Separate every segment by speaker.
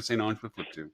Speaker 1: St. Ange would flip to.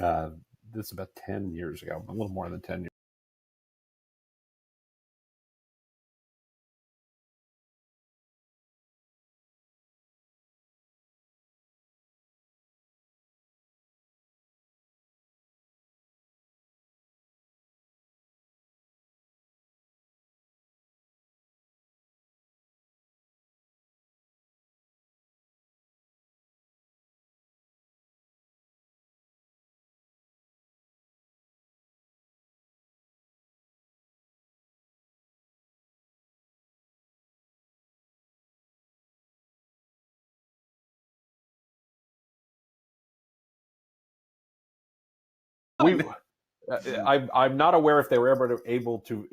Speaker 1: Uh, this is about 10 years ago, a little more than 10 years. We, I'm not aware if they were ever able to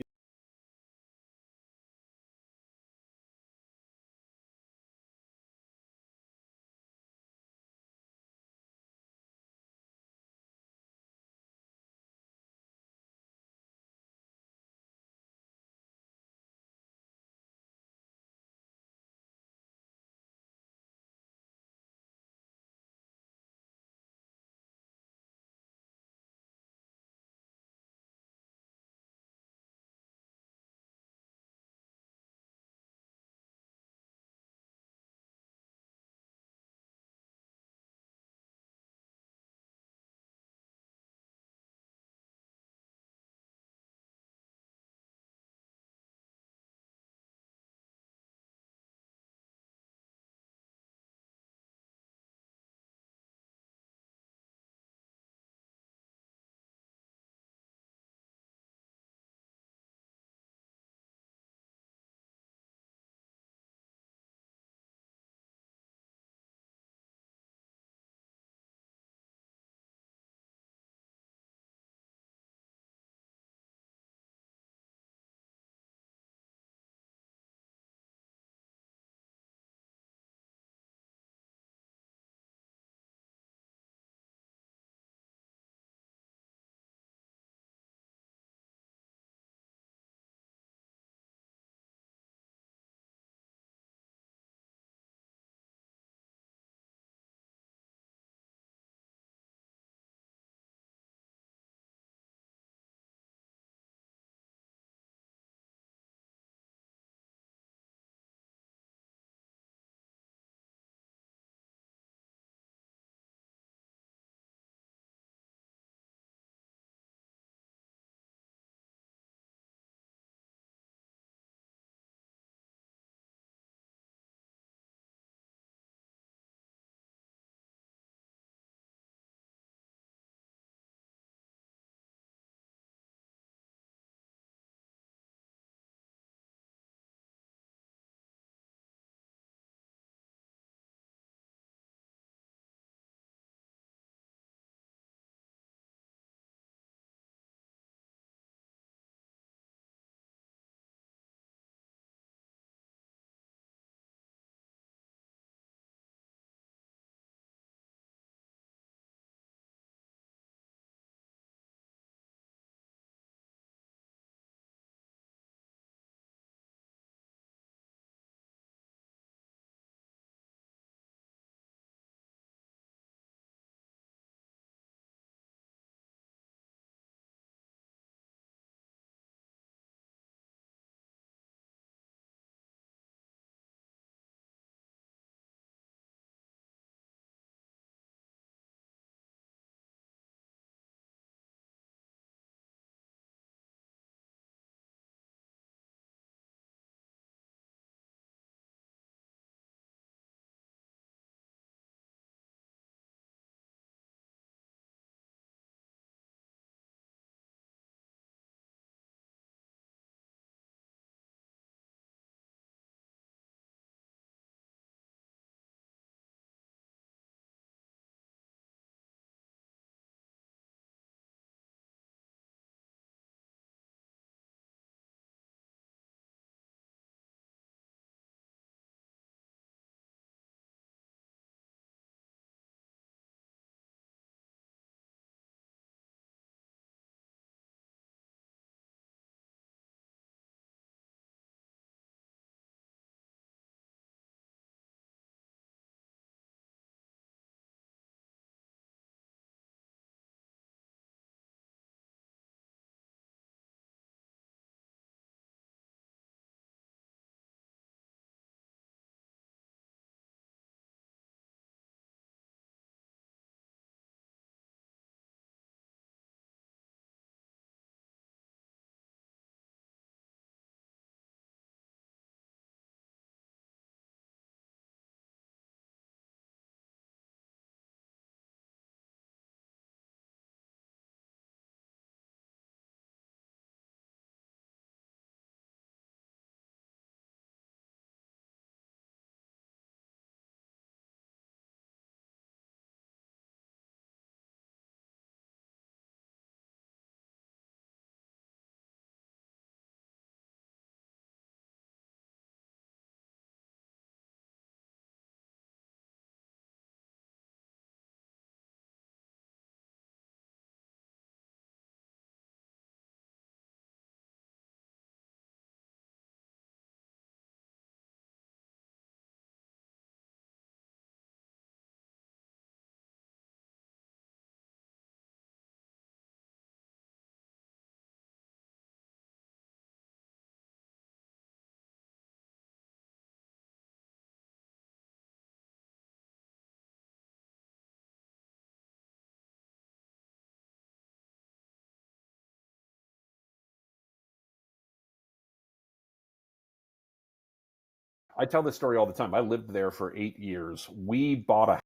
Speaker 1: I tell this story all the time. I lived there for 8 years. We bought a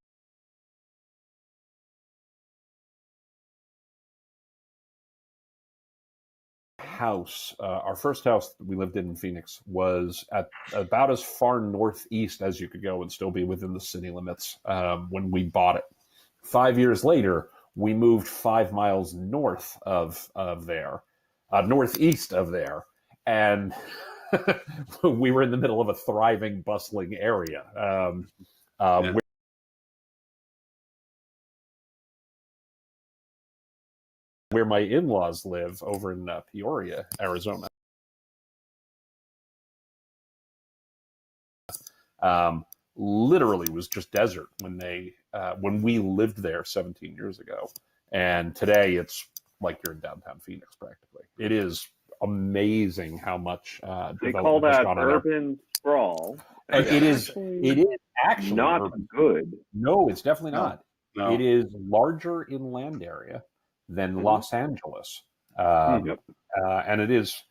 Speaker 1: house. Our first house that we lived in Phoenix was at about as far northeast as you could go and still be within the city limits when we bought it. 5 years later, we moved 5 miles north of there, northeast of there, and we were in the middle of a thriving, bustling area. Yeah. Where my in-laws live over in Peoria, Arizona. Literally was just desert when we lived there 17 years ago, and today it's like you're in downtown Phoenix practically. It is amazing how much
Speaker 2: they call that urban sprawl.
Speaker 1: It is actually
Speaker 2: not
Speaker 1: urban.
Speaker 2: Good.
Speaker 1: No, it's definitely not.
Speaker 3: No.
Speaker 1: It is larger in land area than Los Angeles, and it is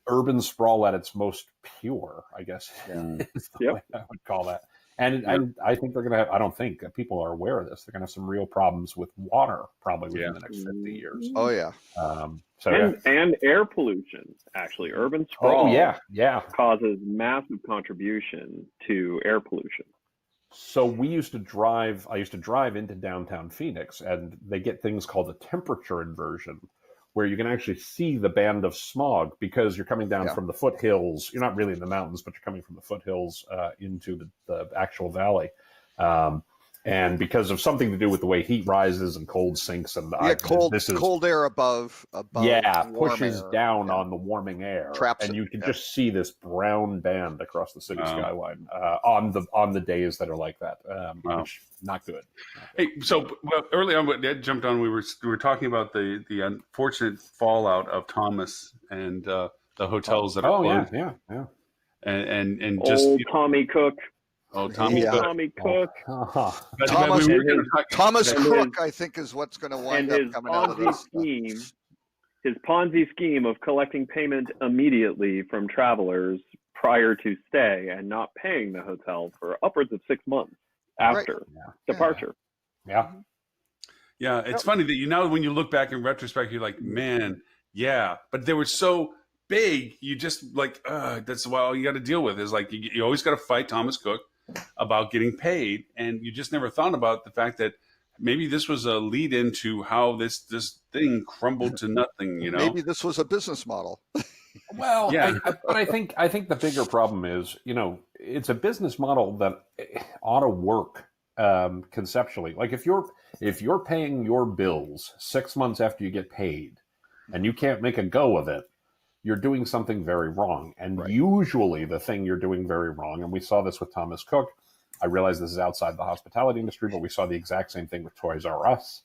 Speaker 1: urban sprawl at its most pure, I guess, is the way I would call that. And I think they're going to have, I don't think people are aware of this, they're going to have some real problems with water probably within the next 50 years.
Speaker 4: Oh, yeah.
Speaker 2: And air pollution, actually. Urban sprawl causes massive contribution to air pollution.
Speaker 1: So I used to drive into downtown Phoenix, and they get things called a temperature inversion, where you can actually see the band of smog because you're coming down from the foothills. You're not really in the mountains, but you're coming from the foothills into the actual valley. And because of something to do with the way heat rises and cold sinks, and
Speaker 4: cold air above
Speaker 1: pushes
Speaker 4: air.
Speaker 1: on the warming air,
Speaker 4: traps
Speaker 1: and you can just see this brown band across the city skyline on the days that are like that. Which not good.
Speaker 3: Hey, so early on, when Ed jumped on, we were talking about the unfortunate fallout of Thomas and the hotels that are closed. And just
Speaker 2: old Tommy Cook.
Speaker 3: Oh, Tommy
Speaker 2: Cook.
Speaker 4: Thomas Cook, I think, is what's going to wind up coming out of this.
Speaker 2: His Ponzi scheme of collecting payment immediately from travelers prior to stay and not paying the hotel for upwards of 6 months after departure.
Speaker 1: Yeah,
Speaker 3: it's funny that when you look back in retrospect, you're like, man, but they were so big, you just like, that's what all you got to deal with is like, you always got to fight Thomas Cook about getting paid, and you just never thought about the fact that maybe this was a lead into how this thing crumbled to nothing.
Speaker 4: Maybe this was a business model.
Speaker 1: Well, but I think the bigger problem is, it's a business model that ought to work conceptually. Like if you're paying your bills 6 months after you get paid, and you can't make a go of it, you're doing something very wrong. And usually the thing you're doing very wrong, and we saw this with Thomas Cook, I realize this is outside the hospitality industry, but we saw the exact same thing with Toys R Us,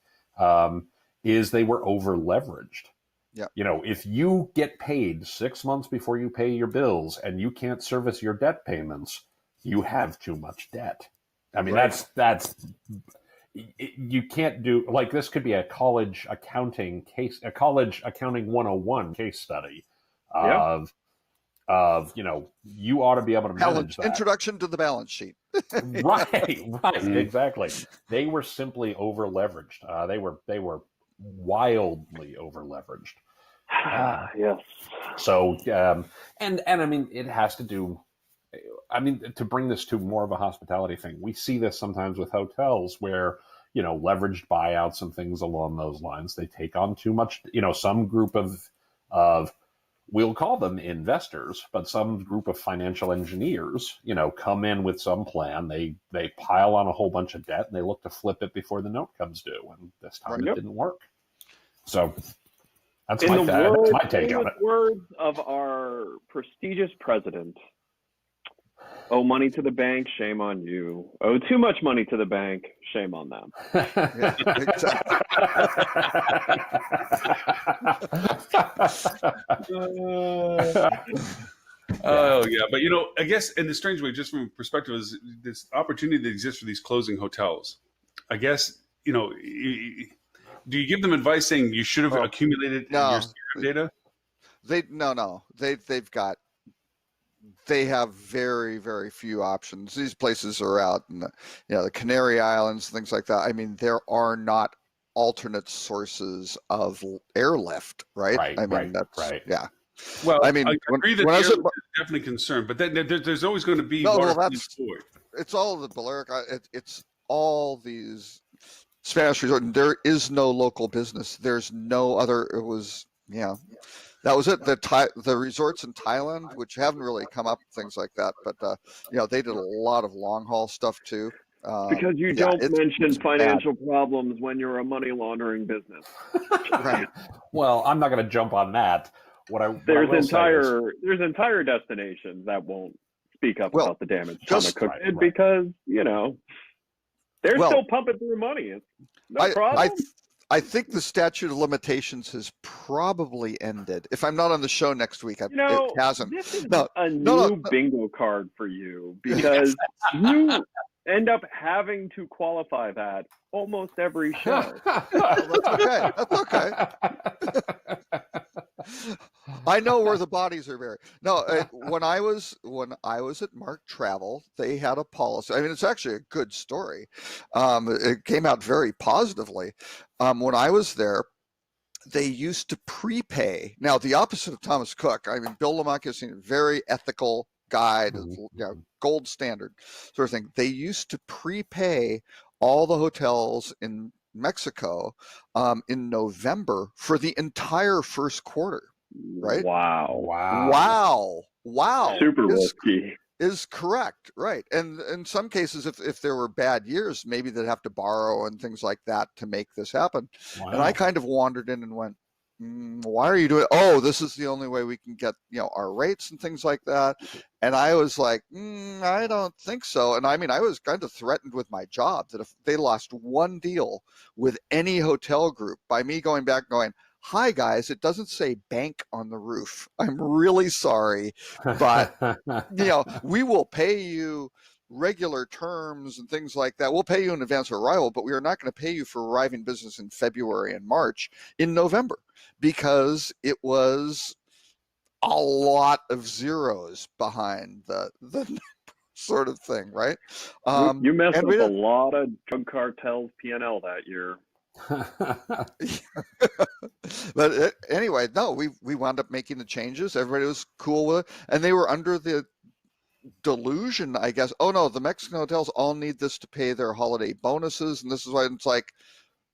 Speaker 1: is they were over leveraged.
Speaker 4: Yeah.
Speaker 1: If you get paid 6 months before you pay your bills and you can't service your debt payments, you have too much debt. I mean, that's you can't do, like, this could be a college accounting 101 case study of you ought to be able to manage that.
Speaker 4: Introduction to the balance sheet.
Speaker 1: right, exactly. They were simply over leveraged. They were wildly over leveraged.
Speaker 2: Yes.
Speaker 1: So and I mean, it has to do. I mean, to bring this to more of a hospitality thing, we see this sometimes with hotels where, leveraged buyouts and things along those lines. They take on too much, some group of we'll call them investors, but some group of financial engineers, come in with some plan. They pile on a whole bunch of debt and they look to flip it before the note comes due. And this time it didn't work. So that's my take on it.
Speaker 2: Words of our prestigious president. Owe money to the bank, shame on you. Owe too much money to the bank, shame on them.
Speaker 3: But I guess in a strange way, just from a perspective, is this opportunity that exists for these closing hotels. I guess do you give them advice saying you should have accumulated your data?
Speaker 4: They've got they have very, very few options. These places are out in the Canary Islands, things like that. I mean, there are not alternate sources of airlift, right? I mean, yeah.
Speaker 3: Well,
Speaker 4: I mean,
Speaker 3: I agree that
Speaker 4: when
Speaker 3: the
Speaker 4: I was
Speaker 3: airlift is definitely concerned, but then there's always going to be
Speaker 4: it's all the Balearic. It's all these Spanish resort, and there is no local business. There's no other. It was that was it. The resorts in Thailand, which haven't really come up, things like that, but they did a lot of long haul stuff too.
Speaker 2: Because you don't mention financial problems when you're a money laundering business.
Speaker 4: Right.
Speaker 1: Well, I'm not going to jump on that.
Speaker 2: There's entire destinations that won't speak up about the damage Thomas Cook did because they're still pumping through money. It's no problem.
Speaker 4: I think the statute of limitations has probably ended. If I'm not on the show next week, it hasn't.
Speaker 2: This is a new bingo card for you because you end up having to qualify that almost every show.
Speaker 4: That's okay. I know where the bodies are buried. No, when I was at Mark Travel, they had a policy. I mean, it's actually a good story. It came out very positively. When I was there, they used to prepay. Now, the opposite of Thomas Cook. I mean, Bill LaMonte, very ethical guide, gold standard sort of thing. They used to prepay all the hotels in Mexico in November for the entire first quarter. Right?
Speaker 2: Wow. Super risky.
Speaker 4: Is correct, right? And in some cases, if there were bad years, maybe they'd have to borrow and things like that to make this happen. Wow. And I kind of wandered in and went, why are you doing it? Oh, this is the only way we can get our rates and things like that. And I was like, I don't think so. And I mean, I was kind of threatened with my job that if they lost one deal with any hotel group by me going back going, hi guys, it doesn't say bank on the roof. I'm really sorry, but we will pay you regular terms and things like that. We'll pay you in advance of arrival, but we are not going to pay you for arriving business in February and March in November because it was a lot of zeros behind the sort of thing, right?
Speaker 2: You messed up a lot of drug cartels P&L that year.
Speaker 4: But anyway, no, we wound up making the changes. Everybody was cool with it, and they were under the delusion, I guess. Oh no, the Mexican hotels all need this to pay their holiday bonuses, and this is why it's like,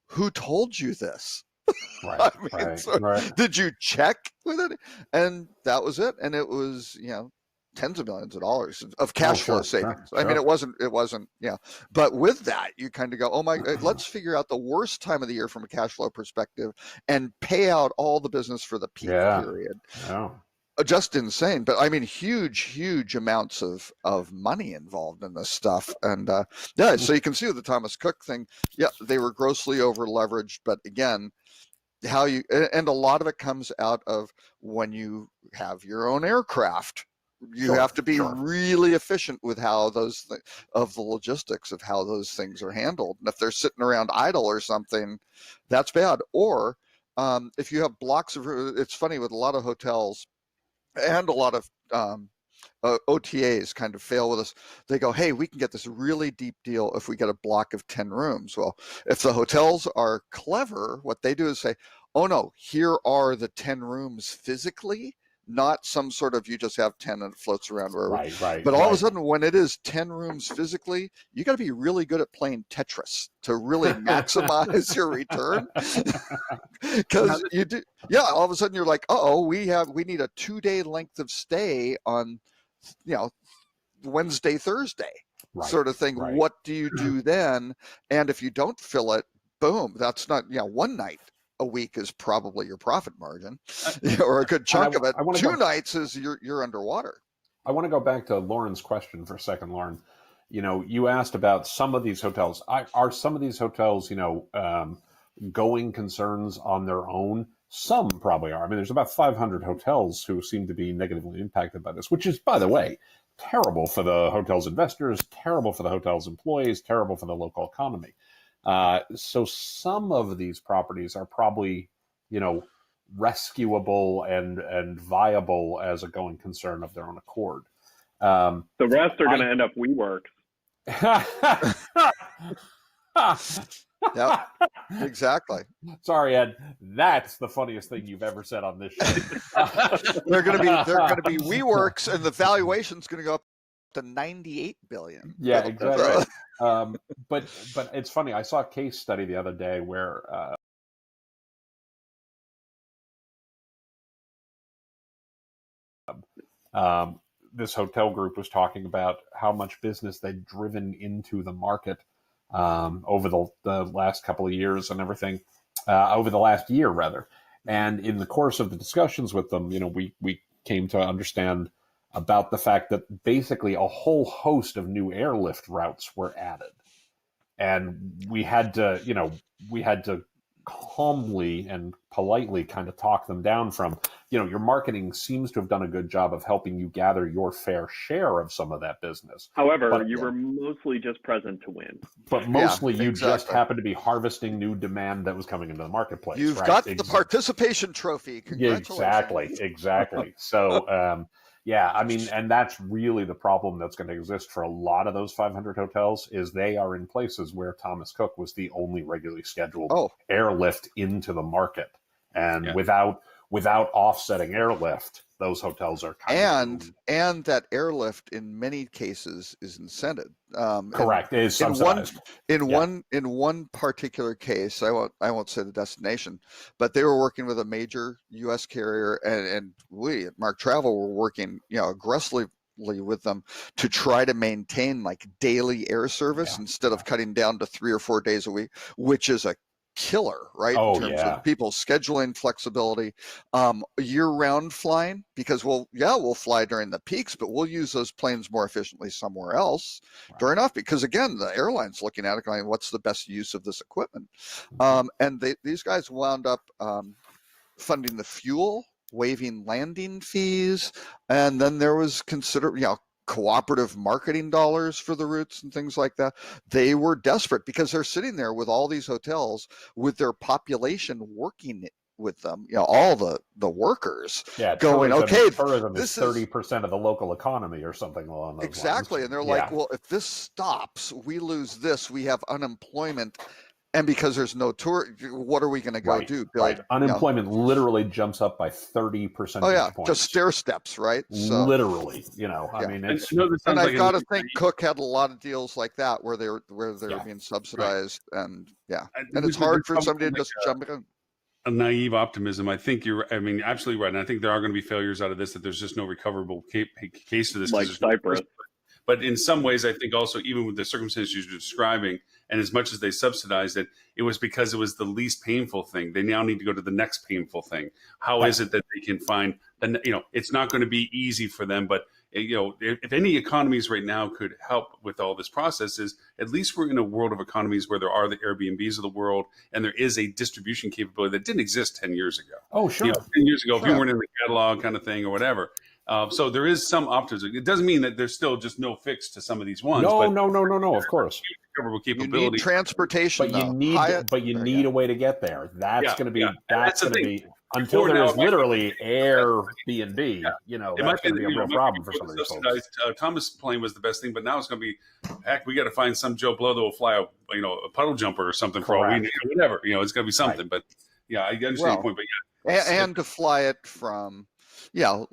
Speaker 4: who told you this?
Speaker 1: Right.
Speaker 4: Did you check with it? And that was it. And it was tens of millions of dollars of cash flow savings. Sure. I mean, it wasn't, but with that, you kind of go, oh my, let's figure out the worst time of the year from a cash flow perspective and pay out all the business for the peak period.
Speaker 1: Yeah.
Speaker 4: Just insane. But I mean, huge amounts of money involved in this stuff. And so you can see with the Thomas Cook thing, they were grossly over leveraged, but again, and a lot of it comes out of when you have your own aircraft. You have to be really efficient with how the logistics of how those things are handled. And if they're sitting around idle or something, that's bad. Or if you have blocks of, it's funny with a lot of hotels and a lot of OTAs kind of fail with us. They go, hey, we can get this really deep deal if we get a block of 10 rooms. Well, if the hotels are clever, what they do is say, oh no, here are the 10 rooms physically, not some sort of you just have 10 and it floats around wherever.
Speaker 1: Right.
Speaker 4: But all of a sudden, when it is 10 rooms physically, you got to be really good at playing Tetris to really maximize your return. Because you do, all of a sudden you're like, we need a 2-day length of stay on, Wednesday, Thursday, sort of thing. Right. What do you do then? And if you don't fill it, boom, that's not, one night a week is probably your profit margin, or a good chunk of it. 2 nights is you're underwater.
Speaker 1: I want to go back to Lauren's question for a second, Lauren. You asked about some of these hotels. Are some of these hotels, going concerns on their own? Some probably are. I mean, there's about 500 hotels who seem to be negatively impacted by this, which is, by the way, terrible for the hotel's investors, terrible for the hotel's employees, terrible for the local economy. So some of these properties are probably, rescuable and viable as a going concern of their own accord.
Speaker 2: The rest are going to end up WeWorks.
Speaker 4: Yeah, exactly.
Speaker 1: Sorry, Ed. That's the funniest thing you've ever said on this show.
Speaker 4: They're going to be WeWorks, and the valuation's going to go up to $98 billion.
Speaker 1: Yeah, exactly. But it's funny. I saw a case study the other day where this hotel group was talking about how much business they'd driven into the market over the last couple of years and everything, over the last year rather. And in the course of the discussions with them, we came to understand about the fact that basically a whole host of new airlift routes were added. And we had to calmly and politely kind of talk them down from, your marketing seems to have done a good job of helping you gather your fair share of some of that business.
Speaker 2: However, you were mostly just present to win.
Speaker 1: But mostly you just happened to be harvesting new demand that was coming into the marketplace.
Speaker 4: You've got the participation trophy. Congratulations.
Speaker 1: Exactly. So, yeah, I mean, and that's really the problem that's going to exist for a lot of those 500 hotels is they are in places where Thomas Cook was the only regularly scheduled airlift into the market. And without offsetting airlift, those hotels are kind of
Speaker 4: and that airlift in many cases is incented.
Speaker 1: Correct. It is subsidized.
Speaker 4: In one particular case, I won't say the destination, but they were working with a major U.S. carrier, and we at Mark Travel were working, aggressively with them to try to maintain like daily air service instead of cutting down to 3 or 4 days a week, which is a killer, right? In terms of people's scheduling flexibility, year-round flying, because we'll fly during the peaks, but we'll use those planes more efficiently somewhere else during off, because again, the airline's looking at it going, what's the best use of this equipment? And these guys wound up funding the fuel, waiving landing fees, and then there was cooperative marketing dollars for the routes and things like that. They were desperate because they're sitting there with all these hotels with their population working with them, all the workers going,
Speaker 1: tourism is 30% of the local economy or something along those lines.
Speaker 4: Exactly. And they're like, well, if this stops, we lose this, we have unemployment. And because there's no tour, what are we going to go do?
Speaker 1: Build, unemployment literally jumps up by 30 percentage points.
Speaker 4: Just stair steps, right? So,
Speaker 1: literally, I mean, it's.
Speaker 4: And I've got to think Cook had a lot of deals like that where they're being subsidized, and it's hard for somebody to just jump in.
Speaker 3: A naive optimism. I think you're. I mean, absolutely right. And I think there are going to be failures out of this. That there's just no recoverable case to this.
Speaker 2: Like Cyprus.
Speaker 3: But in some ways, I think also, even with the circumstances you're describing, and as much as they subsidized it, it was because it was the least painful thing. They now need to go to the next painful thing. How is it that they can find, it's not going to be easy for them, but if any economies right now could help with all this process, is at least we're in a world of economies where there are the Airbnbs of the world, and there is a distribution capability that didn't exist 10 years ago.
Speaker 1: Oh, sure.
Speaker 3: 10 years ago, if you weren't in the catalog kind of thing or whatever. So there is some optimism. It doesn't mean that there's still just no fix to some of these ones.
Speaker 1: No. Of course,
Speaker 3: capability.
Speaker 4: You need transportation,
Speaker 1: but you need a way to get there. That's going to be until there is literally Airbnb. That's going to be a real problem for some of these folks.
Speaker 3: Thomas plane was the best thing, but now it's going to be, heck, we got to find some Joe Blow that will fly a puddle jumper or something for all we need, whatever. It's going to be something. But I understand your point. But
Speaker 4: and to fly it from.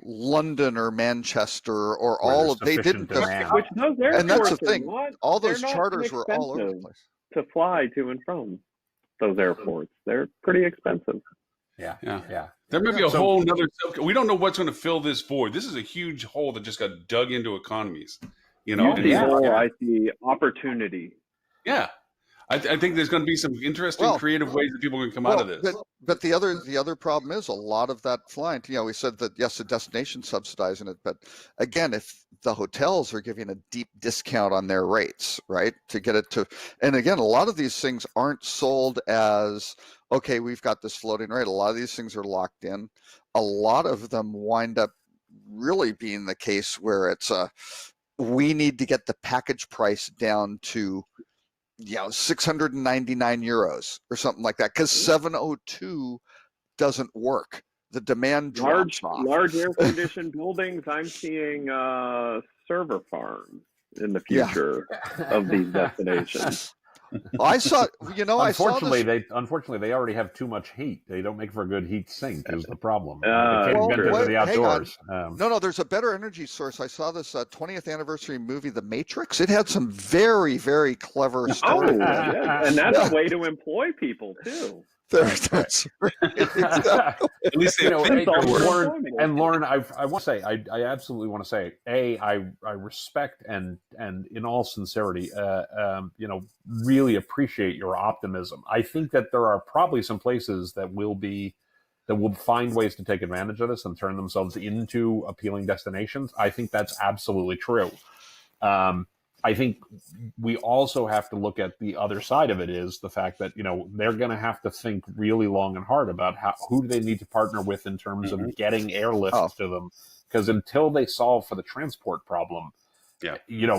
Speaker 4: London or Manchester or all of they didn't
Speaker 2: which those airports,
Speaker 4: and that's the thing. All those charters were all over the place
Speaker 2: to fly to and from those airports. They're pretty expensive.
Speaker 1: Yeah.
Speaker 3: There may be a whole nother. We don't know what's going to fill this void. This is a huge hole that just got dug into economies.
Speaker 2: I see opportunity.
Speaker 3: Yeah. I think there's going to be some interesting, creative ways that people can come out of this.
Speaker 4: But the other problem is a lot of that flying. We said that yes, the destination subsidizing it, but again, if the hotels are giving a deep discount on their rates, right, to get it to, and again, a lot of these things aren't sold as okay, we've got this floating rate. A lot of these things are locked in. A lot of them wind up really being the case where it's we need to get the package price down to 699 euros or something like that, because 702 doesn't work. The demand drops off.
Speaker 2: Large air conditioned buildings, I'm seeing server farms in the
Speaker 4: Yeah.
Speaker 2: future of these destinations.
Speaker 4: I saw,
Speaker 1: Unfortunately, they already have too much heat. They don't make for a good heat sink. Is the problem? They can't
Speaker 2: Well,
Speaker 1: get into
Speaker 2: wait,
Speaker 1: the
Speaker 4: hang on.
Speaker 1: outdoors.
Speaker 4: No, there's a better energy source. I saw this 20th anniversary movie, The Matrix. It had some very, very clever
Speaker 2: Oh,
Speaker 4: story.
Speaker 2: yeah. And that's a way to employ people too.
Speaker 4: That's right. Exactly.
Speaker 3: At least they think
Speaker 1: hey,
Speaker 3: they're working.
Speaker 1: Lauren, I want to say, I absolutely want to say, I respect and in all sincerity, really appreciate your optimism. I think that there are probably some places that will find ways to take advantage of this and turn themselves into appealing destinations. I think that's absolutely true. I think we also have to look at the other side of it, is the fact that, they're going to have to think really long and hard about who do they need to partner with in terms of getting airlift to them. Because until they solve for the transport problem,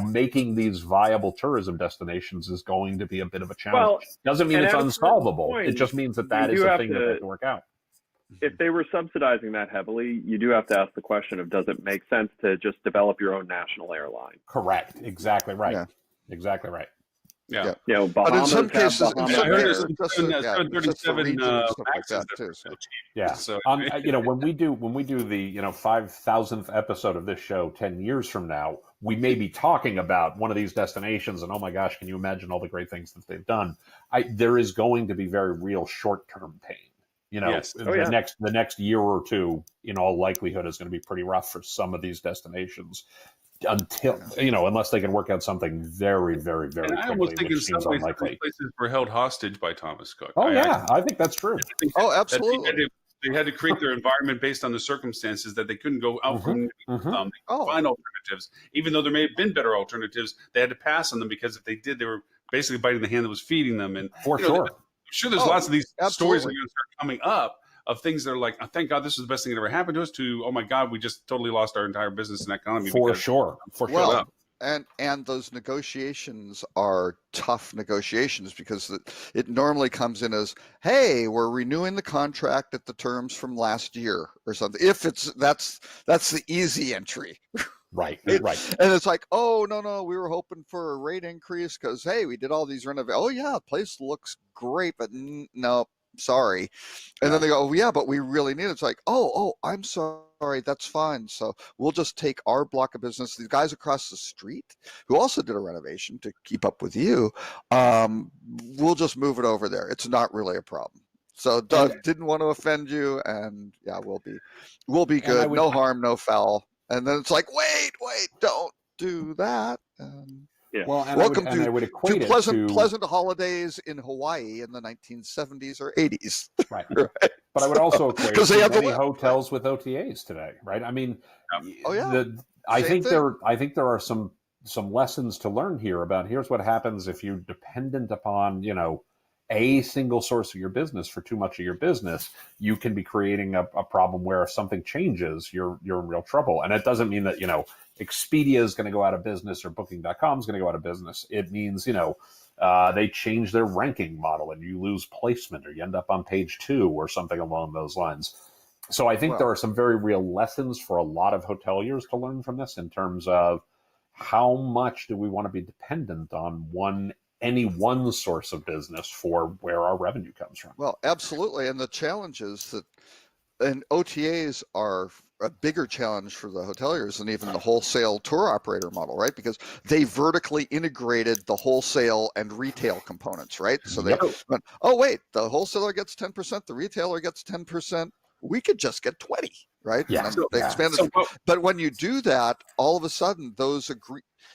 Speaker 1: making these viable tourism destinations is going to be a bit of a challenge. Doesn't mean it's unsolvable. It just means that is a thing that they have to work out.
Speaker 2: If they were subsidizing that heavily, you do have to ask the question of, does it make sense to just develop your own national airline?
Speaker 1: Correct. Exactly right.
Speaker 4: Yeah.
Speaker 1: Exactly right.
Speaker 3: Yeah.
Speaker 2: Bahamas,
Speaker 4: but in some cases,
Speaker 2: Bahamas.
Speaker 3: I heard there's
Speaker 4: just
Speaker 3: some
Speaker 4: for
Speaker 3: 37
Speaker 4: regions and stuff like
Speaker 3: Maxes
Speaker 4: that
Speaker 3: that
Speaker 4: too.
Speaker 3: are
Speaker 4: So.
Speaker 3: so cheap.
Speaker 1: Yeah.
Speaker 3: So,
Speaker 1: when we do the 5,000th episode of this show 10 years from now, we may be talking about one of these destinations, and oh my gosh, can you imagine all the great things that they've done? There is going to be very real short-term pain.
Speaker 3: Yes.
Speaker 1: The next year or two, in all likelihood, is going to be pretty rough for some of these destinations until, unless they can work out something very, very, very quickly.
Speaker 3: I almost think in some ways these
Speaker 1: unlikely.
Speaker 3: places were held hostage by Thomas Cook.
Speaker 1: I think that's true.
Speaker 4: Oh, absolutely.
Speaker 3: They had to create their environment based on the circumstances, that they couldn't go out from find alternatives. Even though there may have been better alternatives, they had to pass on them, because if they did, they were basically biting the hand that was feeding them. And
Speaker 1: For sure.
Speaker 3: I'm sure there's lots of these stories that are
Speaker 4: absolutely.
Speaker 3: going to start coming up of things that are like, oh, thank God this is the best thing that ever happened to us, to, oh my God, we just totally lost our entire business and economy.
Speaker 1: For sure.
Speaker 4: Well, and those negotiations are tough negotiations, because it normally comes in as, hey, we're renewing the contract at the terms from last year or something. If that's the easy entry.
Speaker 1: Right.
Speaker 4: And it's like, oh, no, we were hoping for a rate increase because, hey, we did all these renovations. Oh, yeah, the place looks great, but no, sorry. And then they go, oh, yeah, but we really need it. It's like, oh, I'm sorry, that's fine. So we'll just take our block of business. These guys across the street who also did a renovation to keep up with you, we'll just move it over there. It's not really a problem. So Doug didn't want to offend you, and yeah, we'll be good. No harm, no foul. And then it's like, wait, don't do that.
Speaker 1: Well, and
Speaker 4: welcome
Speaker 1: I would equate
Speaker 4: to pleasant holidays in Hawaii in the 1970s or 80s.
Speaker 1: Right. But I would also equate
Speaker 4: they have
Speaker 1: many hotels with OTAs today, right? I mean, I think there are some lessons to learn here about here's what happens if you're dependent upon, a single source of your business for too much of your business. You can be creating a problem where if something changes, you're in real trouble. And it doesn't mean that, Expedia is going to go out of business or Booking.com is going to go out of business. It means, they change their ranking model and you lose placement, or you end up on page 2 or something along those lines. So I think there are some very real lessons for a lot of hoteliers to learn from this, in terms of how much do we want to be dependent on any one source of business for where our revenue comes from.
Speaker 4: Well, absolutely. And the challenge is that, and OTAs are a bigger challenge for the hoteliers than even the wholesale tour operator model, right? Because they vertically integrated the wholesale and retail components, right? So they went, oh, wait, the wholesaler gets 10%, the retailer gets 10%. We could just get 20, right?
Speaker 1: Yeah.
Speaker 4: And they expanded. But when you do that, all of a sudden,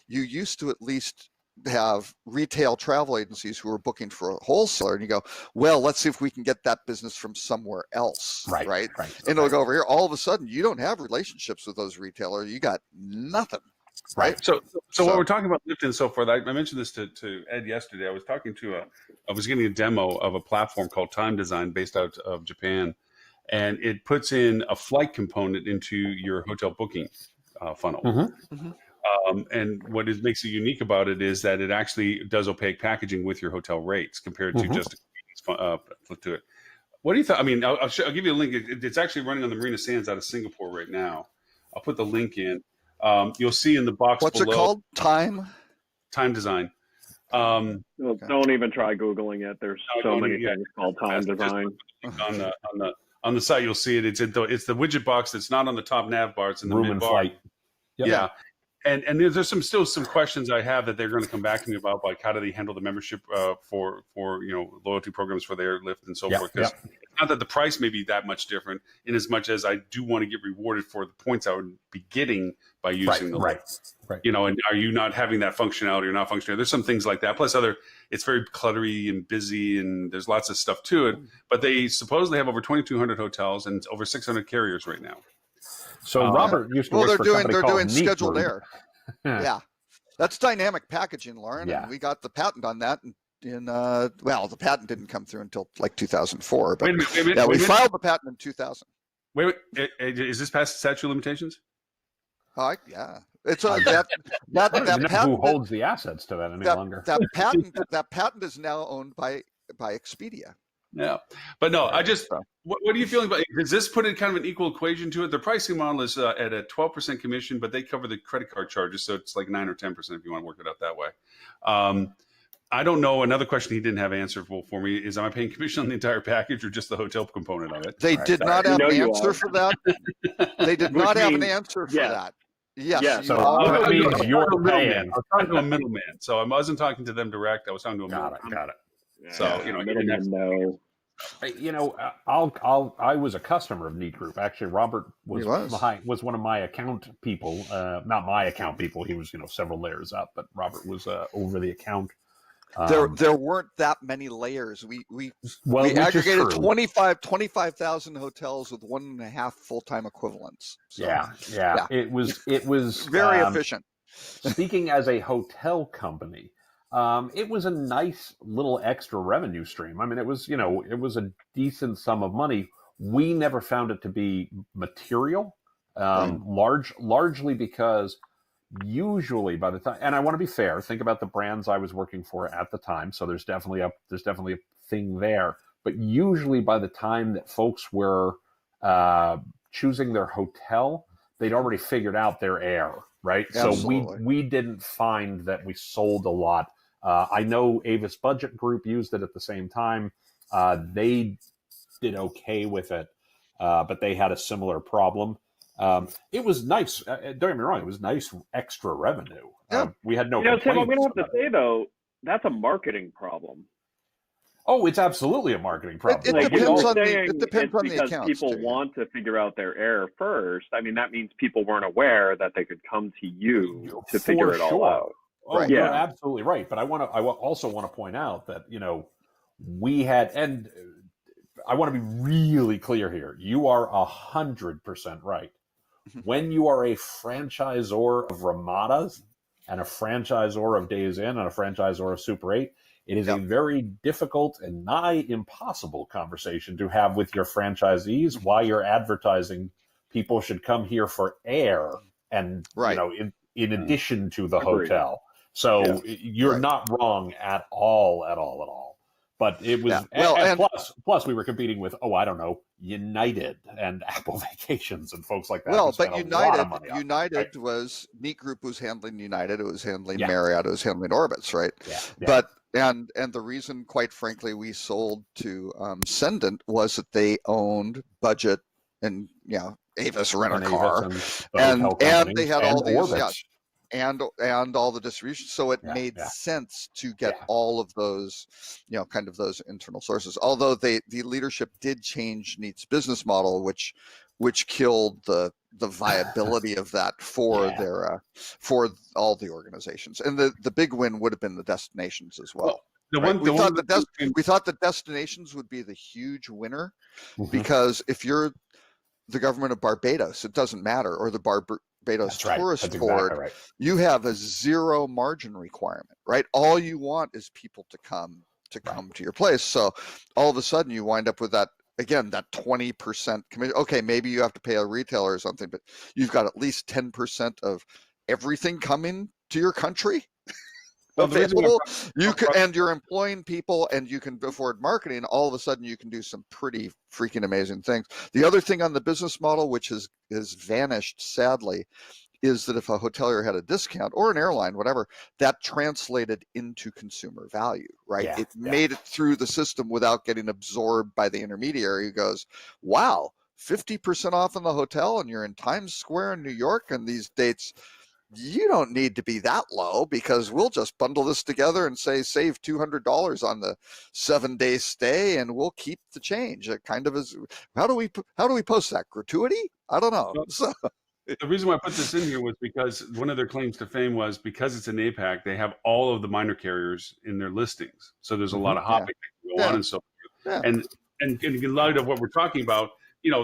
Speaker 4: you used to at least have retail travel agencies who are booking for a wholesaler, and you go, well, let's see if we can get that business from somewhere else, right? And it'll go over here. All of a sudden, you don't have relationships with those retailers. You got nothing, right?
Speaker 3: So when we're talking about Lyft and so forth, I mentioned this to Ed yesterday. I was getting a demo of a platform called Time Design based out of Japan, and it puts in a flight component into your hotel booking funnel. And what makes it unique about it is that it actually does opaque packaging with your hotel rates compared to just a flip to it. What do you think? I mean, I'll give you a link. It's actually running on the Marina Sands out of Singapore right now. I'll put the link in. You'll see in the box
Speaker 4: What's
Speaker 3: below.
Speaker 4: it called? Time
Speaker 3: Design.
Speaker 2: Well, don't even try Googling it. There's so many things called Time Design.
Speaker 3: On the site, you'll see it. It's the widget box that's not on the top nav bar. It's in the
Speaker 1: Room
Speaker 3: mid
Speaker 1: and
Speaker 3: bar.
Speaker 1: flight. Yep.
Speaker 3: Yeah. And there's still some questions I have that they're going to come back to me about, like how do they handle the membership for loyalty programs for their Lyft and so forth. Because it's not that the price may be that much different, in as much as I do want to get rewarded for the points I would be getting by using the Lyft.
Speaker 1: Right.
Speaker 3: And are you not having that functionality or not functionality? There's some things like that. Plus it's very cluttery and busy, and there's lots of stuff to it. But they supposedly have over 2,200 hotels and over 600 carriers right now.
Speaker 1: So Robert used to work for a company
Speaker 4: they're
Speaker 1: called
Speaker 4: doing
Speaker 1: Neat
Speaker 4: scheduled
Speaker 1: Group.
Speaker 4: air. Yeah, that's dynamic packaging, Lauren.
Speaker 1: Yeah.
Speaker 4: And we got the patent on that in the patent didn't come through until like 2004. But
Speaker 3: Wait a minute,
Speaker 4: we filed the patent in 2000.
Speaker 3: Wait, is this past statute of limitations?
Speaker 4: Yeah. It's that
Speaker 1: I don't even know
Speaker 4: patent
Speaker 1: who holds the assets to that any longer.
Speaker 4: That patent is now owned by Expedia.
Speaker 3: Yeah, but no, what are you feeling about? Does this put in kind of an equal equation to it? The pricing model is at a 12% commission, but they cover the credit card charges, so it's like 9 or 10% if you want to work it out that way. I don't know. Another question he didn't have answerable for me is: am I paying commission on the entire package or just the hotel component of it?
Speaker 4: They did not have an answer for that. They did not have an answer for that. Yes.
Speaker 2: Yeah.
Speaker 1: So that means you're paying.
Speaker 3: I was talking to a middleman, so I wasn't talking to them direct. I was talking to a middleman.
Speaker 1: Got it.
Speaker 3: So
Speaker 2: no.
Speaker 1: I was a customer of Neat Group. Actually, Robert was one of my account people. Not my account people. He was several layers up, but Robert was over the account.
Speaker 4: There weren't that many layers. We aggregated 25,000 hotels with 1.5 full-time equivalents. So,
Speaker 1: yeah. It was
Speaker 4: very efficient.
Speaker 1: Speaking as a hotel company, it was a nice little extra revenue stream. I mean, it was a decent sum of money. We never found it to be material, largely because usually by the time, and I want to be fair, think about the brands I was working for at the time. So there's definitely a thing there. But usually by the time that folks were choosing their hotel, they'd already figured out their air, right?
Speaker 4: Absolutely.
Speaker 1: So we didn't find that we sold a lot. I know Avis Budget Group used it at the same time. They did okay with it, but they had a similar problem. It was nice. Don't get me wrong. It was nice extra revenue. We had no complaints.
Speaker 2: Tim, I'm going to have to say, though, that's a marketing problem.
Speaker 1: Oh, it's absolutely a marketing problem.
Speaker 4: It depends on the accounts.
Speaker 2: People want to figure out their error first. I mean, that means people weren't aware that they could come to you to figure it all out.
Speaker 1: Oh, right. You're absolutely right. But I also want to point out that, we had, and I want to be really clear here. You are 100% right. When you are a franchisor of Ramadas and a franchisor of Days Inn and a franchisor of Super 8, it is a very difficult and nigh impossible conversation to have with your franchisees while you're advertising people should come here for air and, in addition to the hotel. So you're not wrong at all. But it was, plus we were competing with, United and Apple Vacations and folks like that.
Speaker 4: Well, but United was, Neat Group was handling United, it was handling Marriott, it was handling Orbitz, right?
Speaker 1: Yeah.
Speaker 4: But, and the reason, quite frankly, we sold to Cendant was that they owned Budget and, Avis Rent-A-Car, and they had all these, and all the distribution, so it made sense to get all of those, kind of those internal sources. Although the leadership did change Neat's business model, which killed the viability of that for their for all the organizations. And the big win would have been the destinations as well. We thought the destinations would be the huge winner, because if you're the government of Barbados, it doesn't matter, or the Barbados Tourist Board, you have a zero margin requirement, right? All you want is people to come to your place. So all of a sudden you wind up with that 20% commission. Okay, maybe you have to pay a retailer or something, but you've got at least 10% of everything coming to your country available. You can, and you're employing people, and you can afford marketing. All of a sudden you can do some pretty freaking amazing things. The other thing on the business model, which has vanished sadly, is that if a hotelier had a discount or an airline, whatever, that translated into consumer value, right?
Speaker 1: Yeah,
Speaker 4: It made it through the system without getting absorbed by the intermediary who goes, wow, 50% off in the hotel and you're in Times Square in New York and these dates, you don't need to be that low because we'll just bundle this together and say save $200 on the 7-day stay and we'll keep the change. It kind of is. How do we post that? Gratuity? I don't know. So,
Speaker 3: the reason why I put this in here was because one of their claims to fame was because it's an APAC, they have all of the minor carriers in their listings. So there's a lot of hopping that can go on and so forth. And in light of what we're talking about,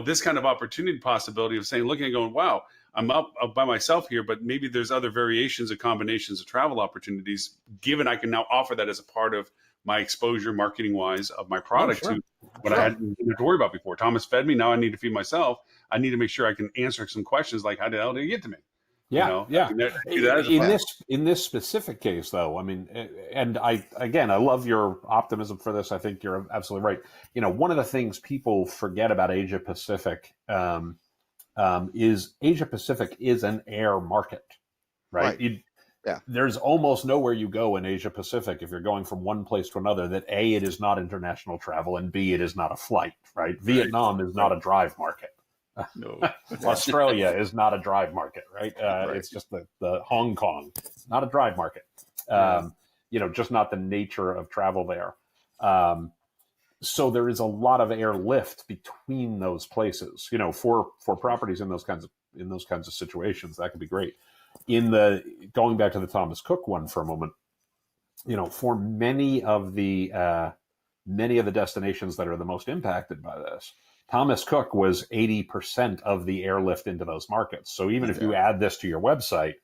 Speaker 3: this kind of opportunity possibility of saying, looking and going, wow, I'm up by myself here, but maybe there's other variations and combinations of travel opportunities, given I can now offer that as a part of my exposure marketing wise of my product to what I hadn't to worry about before. Thomas fed me. Now I need to feed myself. I need to make sure I can answer some questions like, how the hell did he get to me?
Speaker 1: Yeah. In this specific case, though, I mean, and I love your optimism for this. I think you're absolutely right. One of the things people forget about Asia Pacific is Asia Pacific is an air market, right? There's almost nowhere you go in Asia Pacific if you're going from one place to another that A, it is not international travel, and B, it is not a flight, right? Vietnam is not a drive market.
Speaker 3: No.
Speaker 1: Australia is not a drive market, right? It's just the Hong Kong, not a drive market. Just not the nature of travel there. So there is a lot of airlift between those places, for properties in those kinds of situations. That could be great. Going back to the Thomas Cook one for a moment, for many of the destinations that are the most impacted by this, Thomas Cook was 80% of the airlift into those markets. So even if you add this to your website,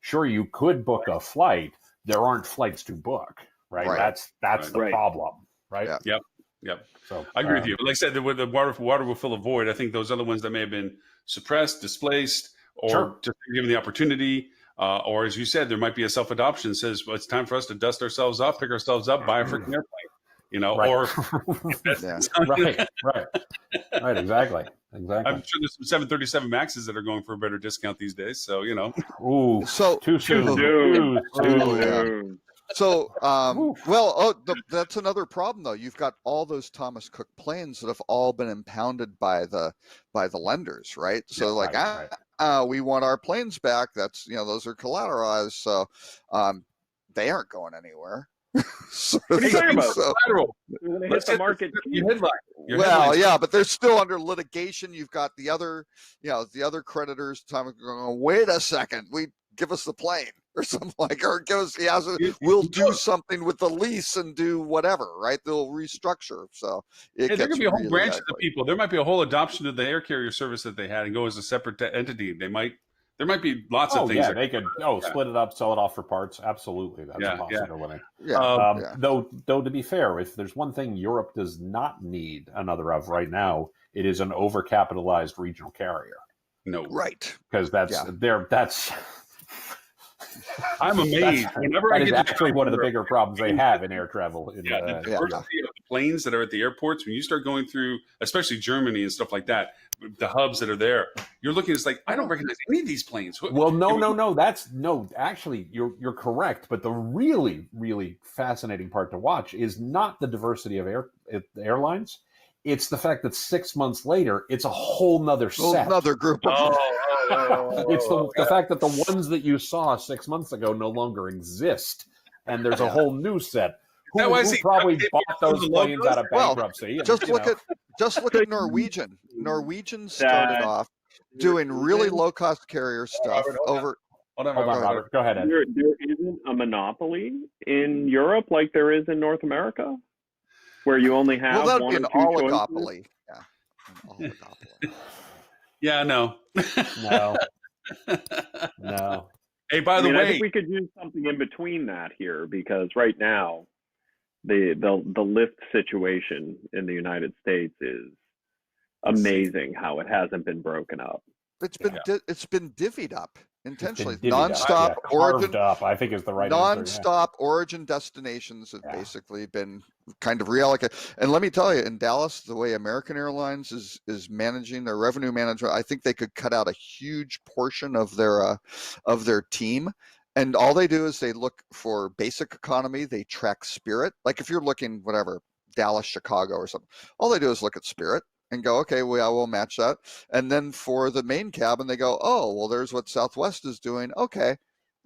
Speaker 1: sure, you could book a flight. There aren't flights to book, right? That's the problem, right?
Speaker 3: Yep.
Speaker 1: So
Speaker 3: I agree with you. Like I said, the water will fill a void. I think those other ones that may have been suppressed, displaced, or just given the opportunity, or as you said, there might be a self-adoption that says, well, it's time for us to dust ourselves off, pick ourselves up, buy a freaking airplane, or
Speaker 1: right, exactly.
Speaker 3: I'm sure there's some 737 Maxes that are going for a better discount these days. So
Speaker 1: ooh,
Speaker 4: so
Speaker 1: too soon.
Speaker 4: So, that's another problem though. You've got all those Thomas Cook planes that have all been impounded by the lenders, right? So we want our planes back. That's, those are collateralized. So, they aren't going anywhere.
Speaker 2: What are you talking about?
Speaker 3: Collateral.
Speaker 2: Hit the market.
Speaker 4: But they're still under litigation. You've got the other creditors. Thomas going, wait a second, give us the plane or something or give us, we'll do something with the lease and do whatever, right? They'll restructure. So
Speaker 3: there could be a whole branch of the people. There might be a whole adoption of the air carrier service that they had and go as a separate entity. There might be lots of things.
Speaker 1: Yeah, they could split it up, sell it off for parts. Absolutely, that's a possibility. Though to be fair, if there's one thing Europe does not need another of right now, it is an overcapitalized regional carrier.
Speaker 3: No,
Speaker 4: right?
Speaker 1: Because that's.
Speaker 3: I'm amazed.
Speaker 1: That is actually one of the bigger problems they have in air travel.
Speaker 3: The diversity of the planes that are at the airports, when you start going through, especially Germany and stuff like that, the hubs that are there, you're looking, it's like, I don't recognize any of these planes.
Speaker 1: Well, no. Actually, you're correct. But the really, really fascinating part to watch is not the diversity of airlines. It's the fact that 6 months later, it's a whole nother set.
Speaker 4: Another group.
Speaker 1: It's the fact that the ones that you saw 6 months ago no longer exist, and there's a whole new set. Who probably bought those planes out of bankruptcy?
Speaker 4: Just look at Norwegian. Norwegian started off doing really low cost carrier stuff over.
Speaker 1: Hold on, Robert. Go ahead, Ed.
Speaker 2: There isn't a monopoly in Europe like there is in North America, where you only have
Speaker 4: that
Speaker 2: one
Speaker 4: would be
Speaker 2: or
Speaker 4: an
Speaker 2: two
Speaker 4: oligopoly.
Speaker 2: choices.
Speaker 4: Yeah, an oligopoly.
Speaker 3: Yeah, no.
Speaker 1: No.
Speaker 3: Hey, by the way,
Speaker 2: I think we could use something in between that here, because right now the Lyft situation in the United States is amazing how it hasn't been broken up.
Speaker 4: it's been divvied up intentionally.
Speaker 1: Nonstop
Speaker 4: origin
Speaker 1: up, I think is the right answer.
Speaker 4: Nonstop origin destinations have basically been kind of reallocated. And let me tell you, in Dallas, the way American Airlines is managing their revenue management, I think they could cut out a huge portion of their team. And all they do is they look for basic economy. They track Spirit. Like if you're looking whatever, Dallas, Chicago or something, all they do is look at Spirit and go, okay, we'll match that. And then for the main cabin, they go, oh, well, there's what Southwest is doing. Okay.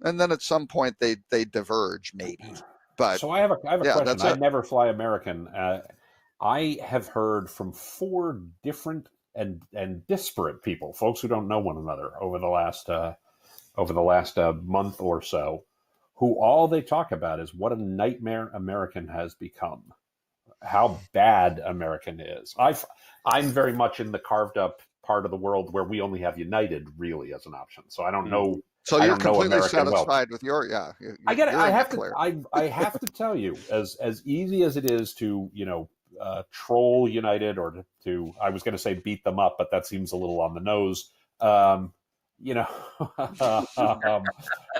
Speaker 4: And then at some point they diverge maybe. But
Speaker 1: so I have a question. I never fly American. I have heard from 4 different and disparate people, folks who don't know one another over the last month or so, who all they talk about is what a nightmare American has become, how bad American is. I'm very much in the carved up part of the world where we only have United really as an option. So I don't know.
Speaker 4: So you're completely satisfied with your,
Speaker 1: I get it. I have to tell you, as easy as it is to, troll United or to, I was going to say beat them up, but that seems a little on the nose.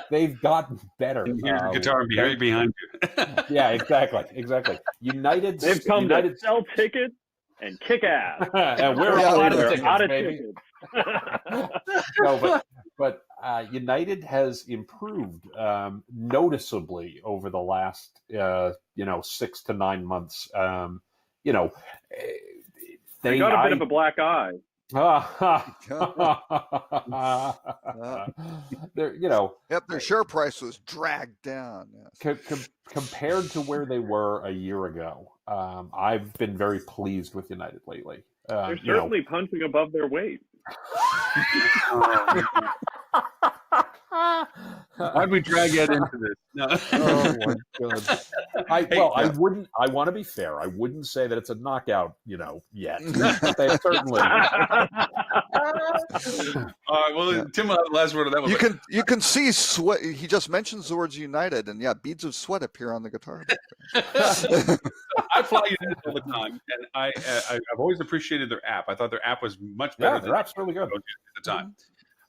Speaker 1: They've gotten better.
Speaker 3: Here's the guitar behind you.
Speaker 1: Yeah, exactly. United.
Speaker 2: They've come to sell tickets and kick ass.
Speaker 1: And we're all out of tickets, No, but United has improved noticeably over the last 6 to 9 months.
Speaker 2: They got a bit of a black eye.
Speaker 4: Their share price was dragged down. Yes.
Speaker 1: Compared to where they were a year ago, I've been very pleased with United lately.
Speaker 2: They're certainly punching above their weight.
Speaker 3: Why'd we drag Ed into this? No.
Speaker 1: Oh my God. I want to be fair. I wouldn't say that it's a knockout, yet. They certainly.
Speaker 3: All right. Well, Tim will have the last word on that one.
Speaker 4: You can see sweat. He just mentions the words United, and beads of sweat appear on the guitar.
Speaker 3: I fly United all the time, and I've always appreciated their app. I thought their app was much better.
Speaker 1: Yeah, their app's really good
Speaker 3: at the time.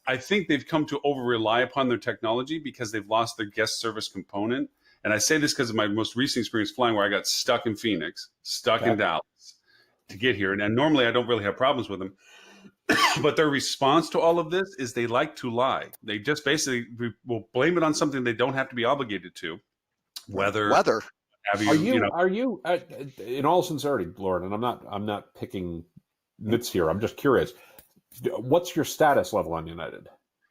Speaker 3: I think they've come to over-rely upon their technology because they've lost their guest service component. And I say this because of my most recent experience flying, where I got stuck in Phoenix, in Dallas to get here. And normally I don't really have problems with them. But their response to all of this is they like to lie. They just basically will blame it on something they don't have to be obligated to. Weather. Have you,
Speaker 1: are you in all sincerity, Lauren, and I'm not picking nits here. I'm just curious. What's your status level on United?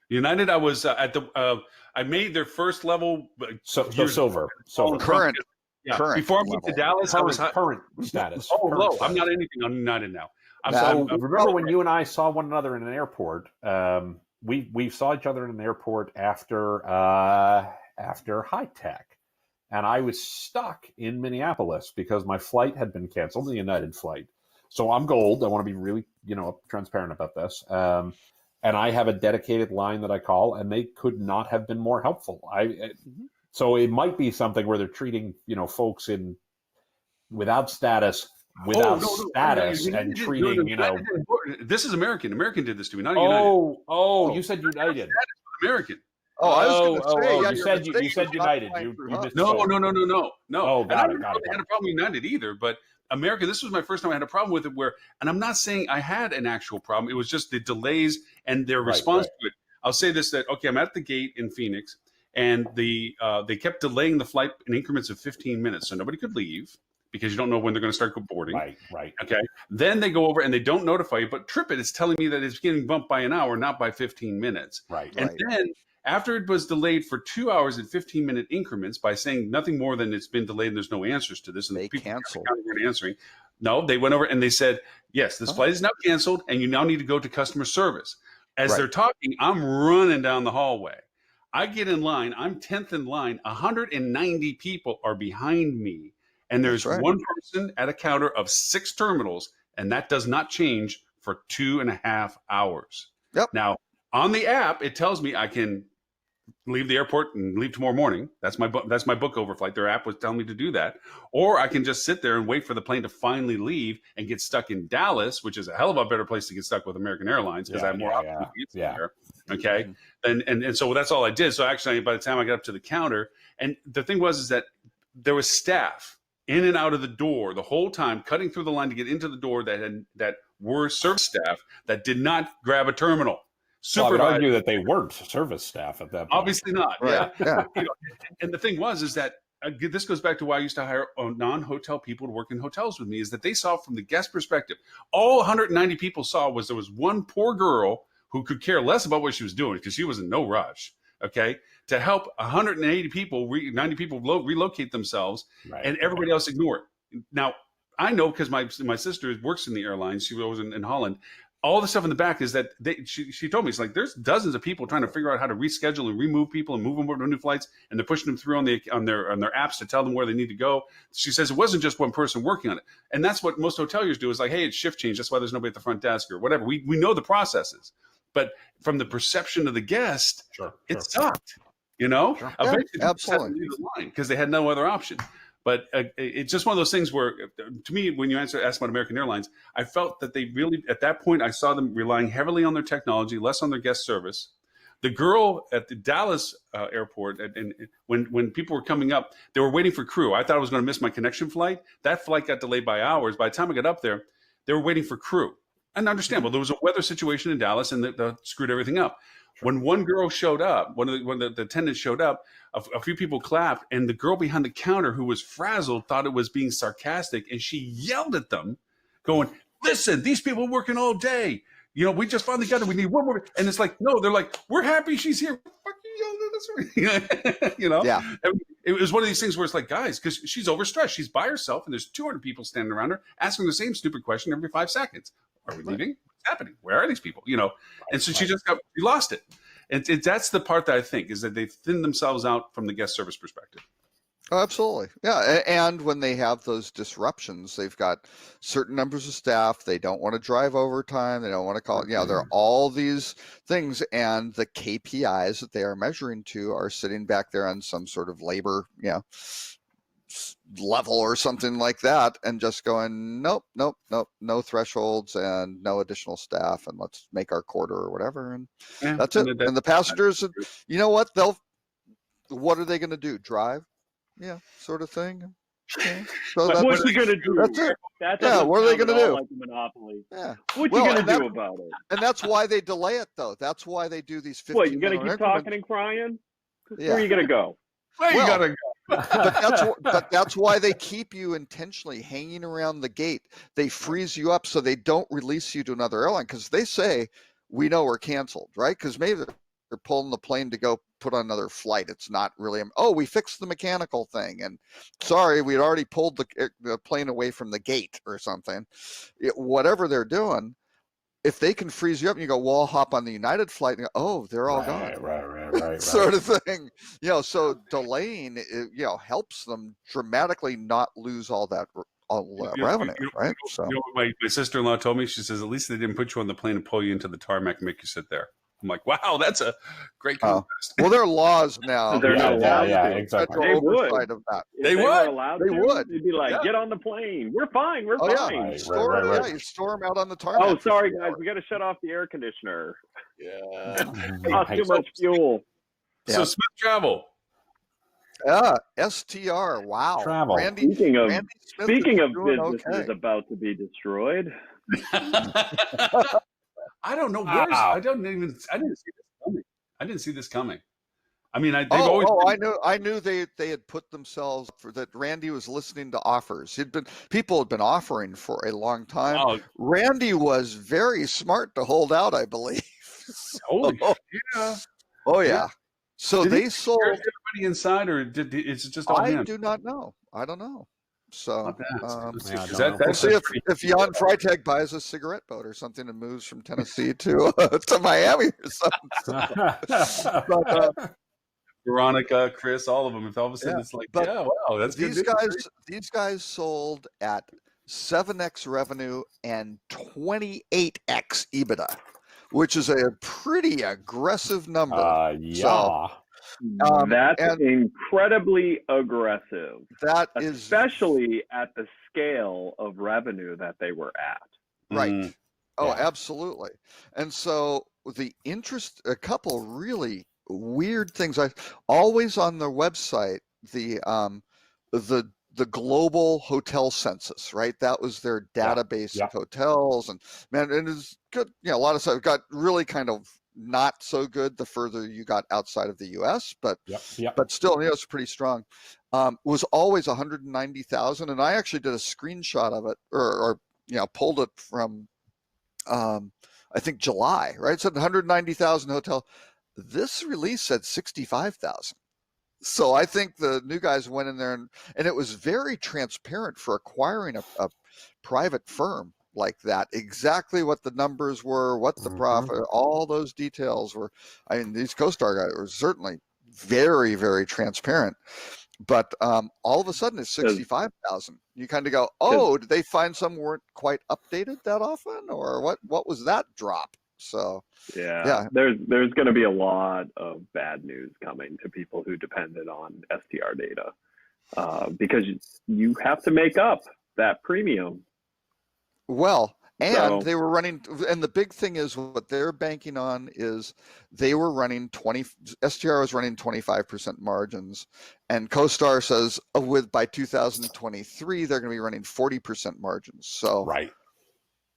Speaker 3: United, I was at the. I made their first level.
Speaker 1: Silver.
Speaker 4: Current.
Speaker 3: Yeah.
Speaker 4: Current
Speaker 3: Before I went to Dallas, I was
Speaker 1: current status.
Speaker 3: Low. I'm not anything on United now.
Speaker 1: Remember when you and I saw one another in an airport? We saw each other in an airport after High Tech, and I was stuck in Minneapolis because my flight had been canceled, the United flight. So I'm gold. I want to be really, transparent about this. And I have a dedicated line that I call, and they could not have been more helpful. So it might be something where they're treating, folks without status, and treating,
Speaker 3: This is American. American did this to me, not United.
Speaker 1: You said United.
Speaker 3: American.
Speaker 4: I was going
Speaker 1: to say, you said United. You
Speaker 3: No.
Speaker 1: Oh, got it.
Speaker 3: I had a problem with United either, but America, this was my first time I had a problem with it and I'm not saying I had an actual problem. It was just the delays and their response to it. I'll say this, that, okay, I'm at the gate in Phoenix and they kept delaying the flight in increments of 15 minutes. So nobody could leave because you don't know when they're going to start boarding.
Speaker 1: Right.
Speaker 3: Okay. Then they go over and they don't notify you, but TripIt is telling me that it's getting bumped by an hour, not by 15 minutes.
Speaker 1: Right.
Speaker 3: And then after it was delayed for 2 hours and 15-minute increments by saying nothing more than it's been delayed and there's no answers to this, and
Speaker 4: they canceled.
Speaker 3: Weren't answering. No, they went over and they said, yes, this flight is now canceled and you now need to go to customer service. As they're talking, I'm running down the hallway. I get in line. I'm 10th in line. 190 people are behind me. And there's one person at a counter of 6 terminals, and that does not change for 2.5 hours.
Speaker 4: Yep.
Speaker 3: Now, on the app, it tells me I can leave the airport and leave tomorrow morning. That's my book over flight. Their app was telling me to do that. Or I can just sit there and wait for the plane to finally leave and get stuck in Dallas, which is a hell of a better place to get stuck with American Airlines because I have more opportunities there. Okay. And so that's all I did. So actually, by the time I got up to the counter, and the thing was is that there was staff in and out of the door the whole time, cutting through the line to get into the door that were service staff that did not grab a terminal.
Speaker 1: Well, I would argue that they weren't service staff at that point.
Speaker 3: Obviously not.
Speaker 4: Right.
Speaker 3: Yeah. And the thing was, is that this goes back to why I used to hire non-hotel people to work in hotels with me, is that they saw from the guest perspective. All 190 people saw was there was one poor girl who could care less about what she was doing because she was in no rush. Okay. To help 180 people, 90 people relocate themselves, and everybody else ignore it. Now, I know because my sister works in the airlines. She was in Holland. All the stuff in the back is that she told me, it's like there's dozens of people trying to figure out how to reschedule and remove people and move them over to new flights, and they're pushing them through on their apps to tell them where they need to go. She says it wasn't just one person working on it, and that's what most hoteliers do. Is like, hey, it's shift change. That's why there's nobody at the front desk or whatever. We know the processes, but from the perception of the guest, it sucked. Eventually
Speaker 4: absolutely,
Speaker 3: because they had no other option. But it's just one of those things where, to me, when you asked about American Airlines, I felt that they really, at that point, I saw them relying heavily on their technology, less on their guest service. The girl at the Dallas airport, and when people were coming up, they were waiting for crew. I thought I was going to miss my connection flight. That flight got delayed by hours. By the time I got up there, they were waiting for crew. And understandable, there was a weather situation in Dallas, and that screwed everything up. When one girl showed up, when the attendants showed up, a few people clapped, and the girl behind the counter who was frazzled thought it was being sarcastic, and she yelled at them, going, "Listen, these people are working all day. We just finally got her. We need one more." And it's like, no, they're like, "We're happy she's here." Fuck you, yelling at us.
Speaker 4: Yeah.
Speaker 3: And it was one of these things where it's like, guys, because she's overstressed. She's by herself, and there's 200 people standing around her asking the same stupid question every 5 seconds. Are we leaving? What's happening? Where are these people? And so she lost it. And that's the part that I think is that they thin themselves out from the guest service perspective.
Speaker 4: Oh, absolutely. Yeah. And when they have those disruptions, they've got certain numbers of staff. They don't want to drive overtime. They don't want to call it. There are all these things, and the KPIs that they are measuring to are sitting back there on some sort of labor, level or something like that, and just going, nope, no thresholds and no additional staff, and let's make our quarter or whatever, and that's it. And the passengers, what are they going to do? Drive? Yeah, sort of thing. Yeah. So
Speaker 2: what's he going to do?
Speaker 4: That's it. What are they going to do?
Speaker 2: Like a monopoly.
Speaker 4: Yeah.
Speaker 2: What's he going to do about it?
Speaker 4: And that's why they delay it, though. That's why they do these 15.
Speaker 2: What, you going to keep talking and crying? Where are you going to go?
Speaker 3: Where you got to go?
Speaker 4: But that's why they keep you intentionally hanging around the gate. They freeze you up so they don't release you to another airline, because they say, we know we're canceled, right? Because maybe they're pulling the plane to go put on another flight. It's not really, we fixed the mechanical thing, and sorry, we'd already pulled the plane away from the gate or something. Whatever they're doing, if they can freeze you up and you go, well, I'll hop on the United flight, and go, they're all gone.
Speaker 1: Right.
Speaker 4: Sort of thing. So delaying, helps them dramatically not lose all that revenue, right? So
Speaker 3: my sister-in-law told me, she says, at least they didn't put you on the plane and pull you into the tarmac and make you sit there. I'm like, wow, that's a great contrast.
Speaker 4: Well, there are laws now.
Speaker 1: Exactly.
Speaker 2: They would.
Speaker 4: Of that.
Speaker 2: They
Speaker 4: would.
Speaker 2: They'd be like, get on the plane. We're fine. We're fine.
Speaker 4: You store them out on the tarmac.
Speaker 2: Oh, sorry, guys. We got to shut off the air conditioner.
Speaker 3: Yeah.
Speaker 2: Cost too much fuel.
Speaker 3: So Smith Travel.
Speaker 4: STR. Wow.
Speaker 1: Travel.
Speaker 2: Speaking of businesses about to be destroyed.
Speaker 3: I don't know. I didn't see this coming. I didn't see this coming. I mean, I
Speaker 4: knew they had put themselves for that. Randy was listening to offers. People had been offering for a long time.
Speaker 3: Oh.
Speaker 4: Randy was very smart to hold out, I believe.
Speaker 3: Holy yeah.
Speaker 4: Oh yeah. So they sold
Speaker 3: everybody inside, or is it just all
Speaker 4: I do not know. I don't know. So
Speaker 3: we'll see
Speaker 4: if Jan Freitag buys a cigarette boat or something and moves from Tennessee to Miami or something. But,
Speaker 3: Veronica, Chris, all of them. If all of a sudden it's like, wow, that's
Speaker 4: these
Speaker 3: good.
Speaker 4: These guys sold at 7x revenue and 28x EBITDA, which is a pretty aggressive number.
Speaker 1: Yeah.
Speaker 2: That's
Speaker 4: and
Speaker 2: incredibly aggressive,
Speaker 4: that is
Speaker 2: especially at the scale of revenue that they were at.
Speaker 4: right.
Speaker 3: Mm.
Speaker 4: Oh,
Speaker 1: Yeah.
Speaker 4: absolutely. And so a couple really weird things. I always on their website, the global hotel census, right? That was their database
Speaker 1: Yeah.
Speaker 4: of hotels, and man, it is good. A lot of stuff got really kind of not so good the further you got outside of the U.S., but
Speaker 1: Yep.
Speaker 4: still, it's pretty strong. Was always 190,000, and I actually did a screenshot of it, or pulled it from I think July, right? It said 190,000 hotel. This release said 65,000. So I think the new guys went in there and it was very transparent for acquiring a private firm like that. Exactly what the numbers were, what the profit, all those details were. I mean, these CoStar guys were certainly very, very transparent. But all of a sudden it's 65,000. You kind of go, oh, did they find some weren't quite updated that often, or what was that drop? So
Speaker 2: yeah. There's going to be a lot of bad news coming to people who depended on STR data, because you have to make up that premium.
Speaker 4: Well, and
Speaker 2: So,
Speaker 4: they were running, and the big thing is what they're banking on is they were running STR was running 25% margins, and CoStar says by 2023 they're going to be running 40% margins. So
Speaker 1: Right.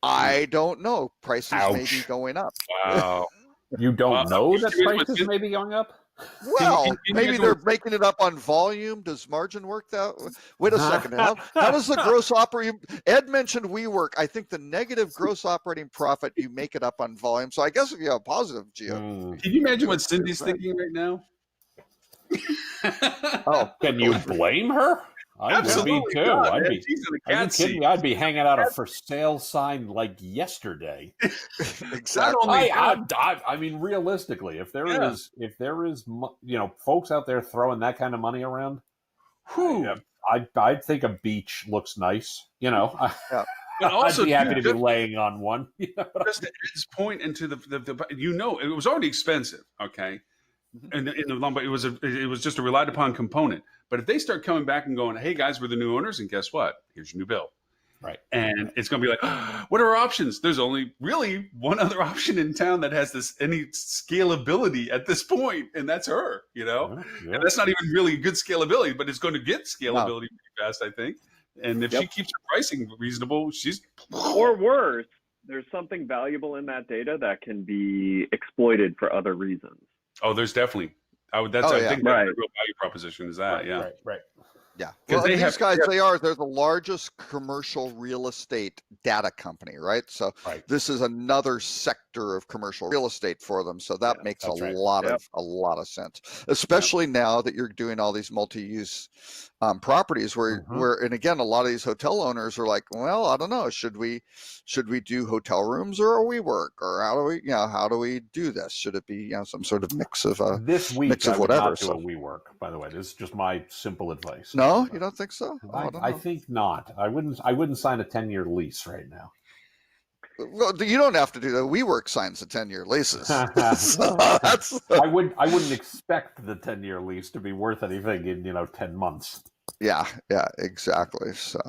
Speaker 4: I don't know. Prices may be
Speaker 1: Ouch.
Speaker 4: going up.
Speaker 3: Wow.
Speaker 1: You don't know that
Speaker 3: here's what's
Speaker 1: prices may be going up?
Speaker 4: Well,
Speaker 3: can you
Speaker 4: maybe
Speaker 3: guys
Speaker 4: they're making it up on volume. Does margin work that? Wait a second. How does the gross operating? Ed mentioned WeWork. I think the negative gross operating profit, you make it up on volume. So I guess if you have a positive geo,
Speaker 3: Can you imagine what Cindy's thinking right now?
Speaker 1: Can you blame her? I
Speaker 3: Absolutely
Speaker 1: would be too.
Speaker 3: not,
Speaker 1: I'd
Speaker 3: man.
Speaker 1: be.
Speaker 3: She's in the
Speaker 1: Are you
Speaker 3: cat
Speaker 1: kidding
Speaker 3: seat.
Speaker 1: me? I'd be hanging out a for sale sign like yesterday.
Speaker 4: Exactly.
Speaker 3: only
Speaker 1: I mean, realistically, if there is, folks out there throwing that kind of money around, I'd think a beach looks nice.
Speaker 4: Yeah.
Speaker 3: But also,
Speaker 1: I'd be happy to be laying on one.
Speaker 3: Just to Ed's point into the it was already expensive, okay, in the long, but it was just a relied upon component. But if they start coming back and going, hey guys, we're the new owners, and guess what? Here's your new bill.
Speaker 1: Right.
Speaker 3: And it's going to be like, what are our options? There's only really one other option in town that has any scalability at this point, and that's her,
Speaker 1: Yeah.
Speaker 3: And that's not even really good scalability, but it's going to get scalability pretty fast, I think. And if she keeps her pricing reasonable, she's...
Speaker 2: Or worse, there's something valuable in that data that can be exploited for other reasons.
Speaker 3: Oh, there's definitely... I think that's the real value proposition is that,
Speaker 1: Right.
Speaker 4: Yeah. Well, these guys, they're the largest commercial real estate data company, right? So this is another sector of commercial real estate for them. So that makes a lot of sense, especially now that you're doing all these multi-use properties where, and again, a lot of these hotel owners are like, well, I don't know, should we do hotel rooms or a WeWork, or how do we do this? Should it be, some sort of mix of
Speaker 1: this week,
Speaker 4: mix of
Speaker 1: I would
Speaker 4: whatever?
Speaker 1: not do a WeWork, by the way. This is just my simple advice.
Speaker 4: No, you don't think so?
Speaker 1: I think not. I wouldn't sign a 10-year lease right now.
Speaker 4: Well, you don't have to do that. WeWork signs the 10-year leases. So
Speaker 1: I wouldn't expect the 10-year lease to be worth anything in 10 months.
Speaker 4: Yeah, exactly. So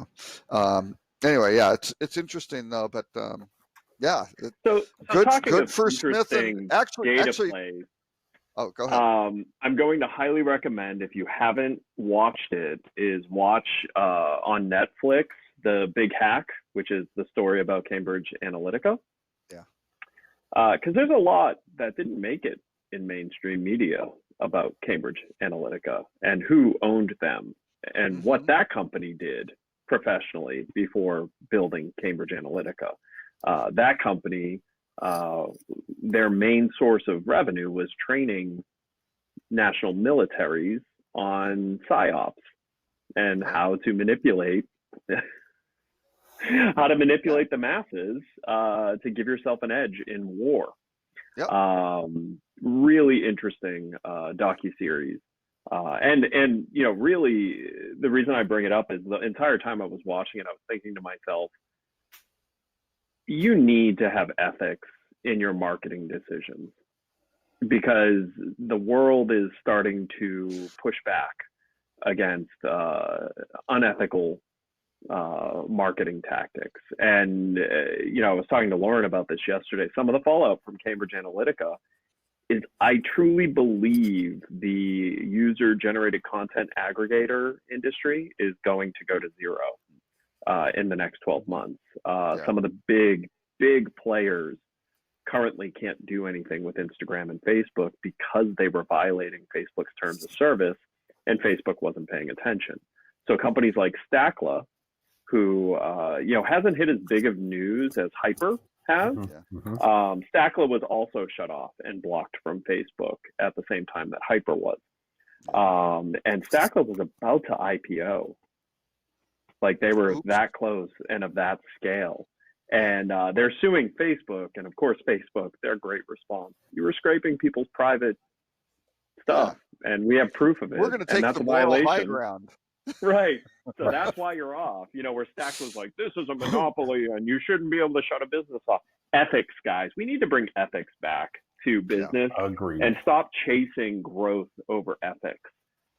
Speaker 4: anyway, it's interesting though, but
Speaker 2: So
Speaker 4: good for Smith and actually.
Speaker 2: Plays,
Speaker 4: oh, go ahead.
Speaker 2: I'm going to highly recommend, if you haven't watched it, is watch on Netflix The Big Hack, which is the story about Cambridge Analytica.
Speaker 4: Yeah.
Speaker 2: Because there's a lot that didn't make it in mainstream media about Cambridge Analytica and who owned them and what that company did professionally before building Cambridge Analytica. That company, their main source of revenue was training national militaries on PSYOPs and how to manipulate the masses to give yourself an edge in war.
Speaker 4: Yep.
Speaker 2: Really interesting docuseries. And really the reason I bring it up is the entire time I was watching it, I was thinking to myself, you need to have ethics in your marketing decisions, because the world is starting to push back against unethical marketing tactics. And, I was talking to Lauren about this yesterday. Some of the fallout from Cambridge Analytica is I truly believe the user-generated content aggregator industry is going to go to zero in the next 12 months. Some of the big players currently can't do anything with Instagram and Facebook because they were violating Facebook's terms of service and Facebook wasn't paying attention. So companies like Stackla, who hasn't hit as big of news as Hyper has. Stackla was also shut off and blocked from Facebook at the same time that Hyper was. And Stackla was about to IPO. Like they were that close and of that scale. And they're suing Facebook. And of course, Facebook, their great response. You were scraping people's private stuff. And we have proof of it.
Speaker 4: We're going to take the moral high ground.
Speaker 2: Right. So that's why you're off. Where Stack was like, this is a monopoly and you shouldn't be able to shut a business off. Ethics, guys. We need to bring ethics back to business and stop chasing growth over ethics.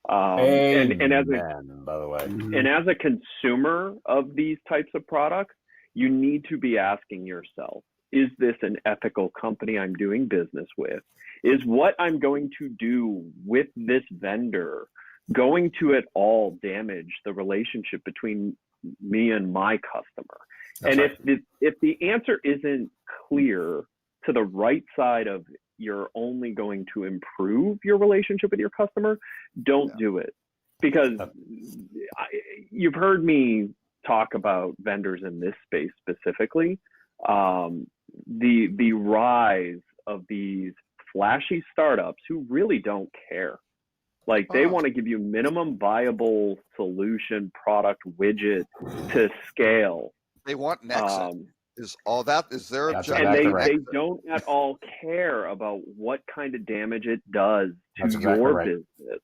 Speaker 2: And as
Speaker 1: by the way.
Speaker 2: And as a consumer of these types of products, you need to be asking yourself, is this an ethical company I'm doing business with? Is what I'm going to do with this vendor going to at all damage the relationship between me and my customer? That's and if the answer isn't clear to the right side of you're only going to improve your relationship with your customer, don't do it. Because you've heard me talk about vendors in this space specifically. The rise of these flashy startups who really don't care. Like they want to give you minimum viable solution product widget to scale.
Speaker 4: They want Nexus. Is their objective?
Speaker 2: And they don't at all care about what kind of damage it does to your business.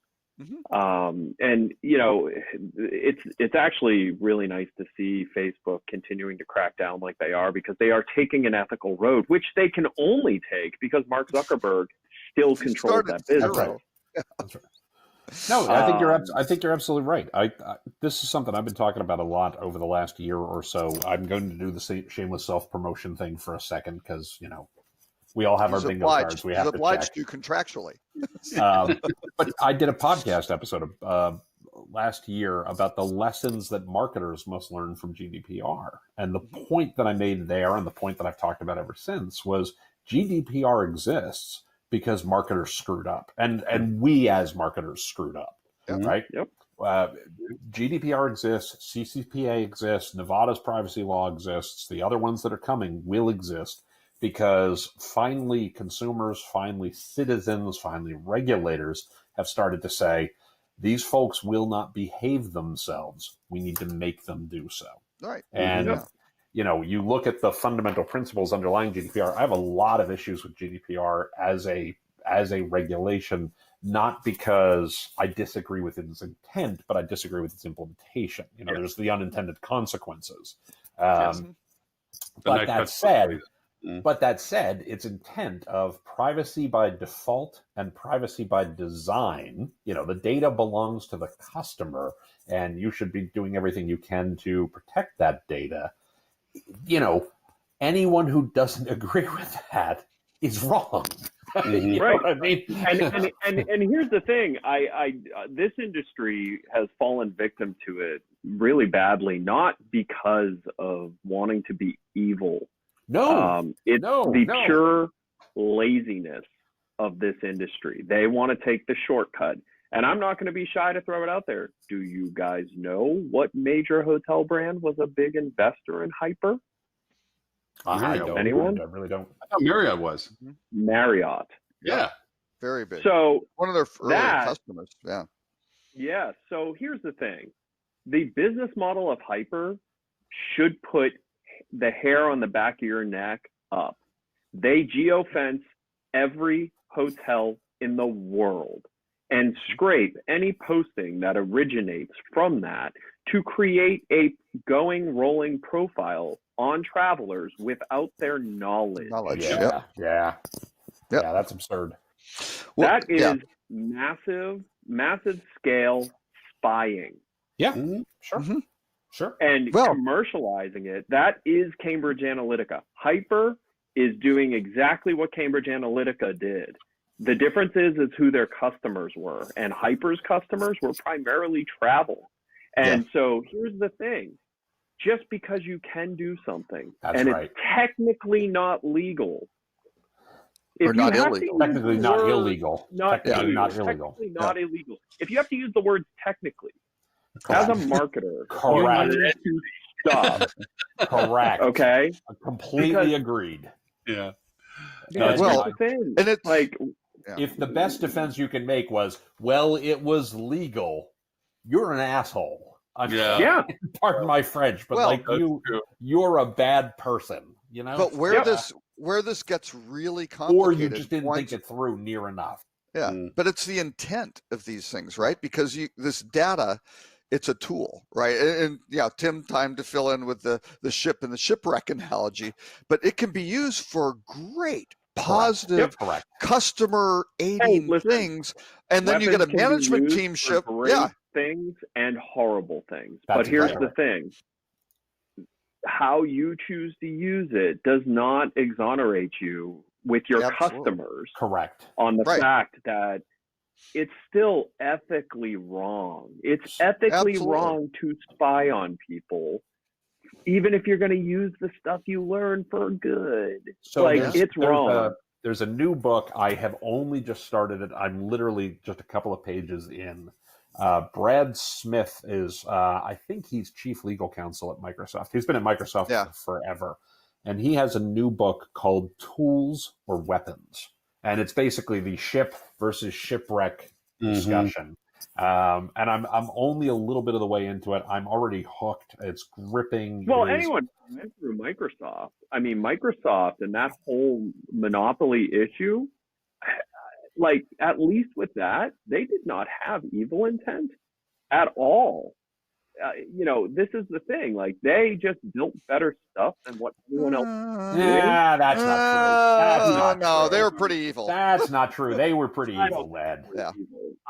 Speaker 2: And it's actually really nice to see Facebook continuing to crack down like they are, because they are taking an ethical road, which they can only take because Mark Zuckerberg still controls that business.
Speaker 1: That's right. No, I think you're absolutely right. This is something I've been talking about a lot over the last year or so. I'm going to do the shameless self-promotion thing for a second because we all have our bingo cards. We have to
Speaker 4: obliged you contractually.
Speaker 1: But I did a podcast episode last year about the lessons that marketers must learn from GDPR, and the point that I made there, and the point that I've talked about ever since, was GDPR exists because marketers screwed up, and we as marketers screwed up, right?
Speaker 2: Yep.
Speaker 1: GDPR exists, CCPA exists, Nevada's privacy law exists, the other ones that are coming will exist because finally consumers, finally citizens, finally regulators have started to say, these folks will not behave themselves. We need to make them do so.
Speaker 4: Right.
Speaker 1: And you look at the fundamental principles underlying GDPR. I have a lot of issues with GDPR as a regulation, not because I disagree with its intent, but I disagree with its implementation. There's the unintended consequences. But that said, its intent of privacy by default and privacy by design, the data belongs to the customer, and you should be doing everything you can to protect that data. Anyone who doesn't agree with that is wrong. You know what I mean?
Speaker 2: And here's the thing: this industry has fallen victim to it really badly, not because of wanting to be evil. Pure laziness of this industry. They want to take the shortcut. And I'm not going to be shy to throw it out there. Do you guys know what major hotel brand was a big investor in Hyper?
Speaker 1: I don't.
Speaker 2: Anyone?
Speaker 1: I really don't.
Speaker 3: I thought Marriott was.
Speaker 2: Marriott.
Speaker 3: Yeah.
Speaker 4: Very big.
Speaker 2: So
Speaker 4: one of their early customers. Yeah.
Speaker 2: Yeah. So here's the thing. The business model of Hyper should put the hair on the back of your neck up. They geofence every hotel in the world and scrape any posting that originates from that to create a rolling profile on travelers without their knowledge.
Speaker 1: Yeah, that's absurd.
Speaker 2: That is massive scale spying.
Speaker 1: Yeah,
Speaker 3: Mhm.
Speaker 1: sure.
Speaker 4: Mhm.
Speaker 1: Sure.
Speaker 2: And commercializing it, that is Cambridge Analytica. Hyper is doing exactly what Cambridge Analytica did. The difference is who their customers were. And Hyper's customers were primarily travel. And so here's the thing. Just because you can do something
Speaker 1: That's
Speaker 2: and
Speaker 1: right.
Speaker 2: it's technically not legal,
Speaker 4: Or
Speaker 2: if you
Speaker 4: not
Speaker 2: have
Speaker 4: illegal.
Speaker 2: to use
Speaker 1: Technically
Speaker 2: the
Speaker 1: not
Speaker 2: word-
Speaker 1: illegal.
Speaker 2: Not
Speaker 1: Technically not
Speaker 2: illegal.
Speaker 1: illegal.
Speaker 2: Technically not illegal. If you have to use the word technically,
Speaker 1: Correct.
Speaker 2: as a marketer,
Speaker 1: Correct.
Speaker 2: you need to stop.
Speaker 1: Correct.
Speaker 2: Okay?
Speaker 1: Completely agreed.
Speaker 3: Yeah.
Speaker 2: Because
Speaker 4: Well,
Speaker 2: that's the thing.
Speaker 4: and it's
Speaker 2: like,
Speaker 1: if the best defense you can make was, well, it was legal, you're an asshole.
Speaker 2: yeah.
Speaker 1: Pardon my French, but
Speaker 4: Well,
Speaker 1: you're a bad person, you know?
Speaker 4: But where this gets really complicated,
Speaker 1: or you just didn't think it through near enough.
Speaker 4: Yeah, but it's the intent of these things, right? Because this data, it's a tool, right? And Tim, time to fill in with the ship and the shipwreck analogy, but it can be used for great, positive, customer aiding things, and then you get a management team ship.
Speaker 2: Things and horrible things.
Speaker 1: That's
Speaker 2: but here's the thing. How you choose to use it does not exonerate you with your customers.
Speaker 1: Correct.
Speaker 2: On the fact that it's still ethically wrong. It's ethically wrong to spy on people, even if you're going to use the stuff you learn for good.
Speaker 1: So
Speaker 2: it's wrong.
Speaker 1: There's a new book. I have only just started it. I'm literally just a couple of pages in. Brad Smith is, I think he's chief legal counsel at Microsoft. He's been at Microsoft forever. And he has a new book called Tools or Weapons. And it's basically the ship versus shipwreck discussion. And I'm only a little bit of the way into it. I'm already hooked. It's gripping.
Speaker 2: Well, anyone who went through Microsoft, Microsoft and that whole monopoly issue, like, at least with that, they did not have evil intent at all. This is the thing. Like, they just built better stuff than what anyone else did.
Speaker 1: Yeah, that's not true.
Speaker 4: No, they were pretty evil.
Speaker 1: That's not true. They were pretty evil, Ed.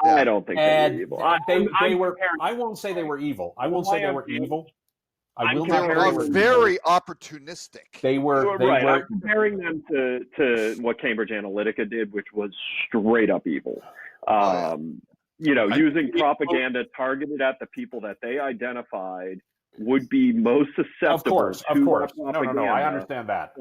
Speaker 2: I don't think they were evil.
Speaker 1: They were. I won't say they were evil. I won't say they were evil.
Speaker 4: They were very opportunistic.
Speaker 1: They were.
Speaker 2: I'm comparing them to what Cambridge Analytica did, which was straight up evil. Using propaganda targeted at the people that they identified would be most susceptible.
Speaker 1: Of course. No. I understand that.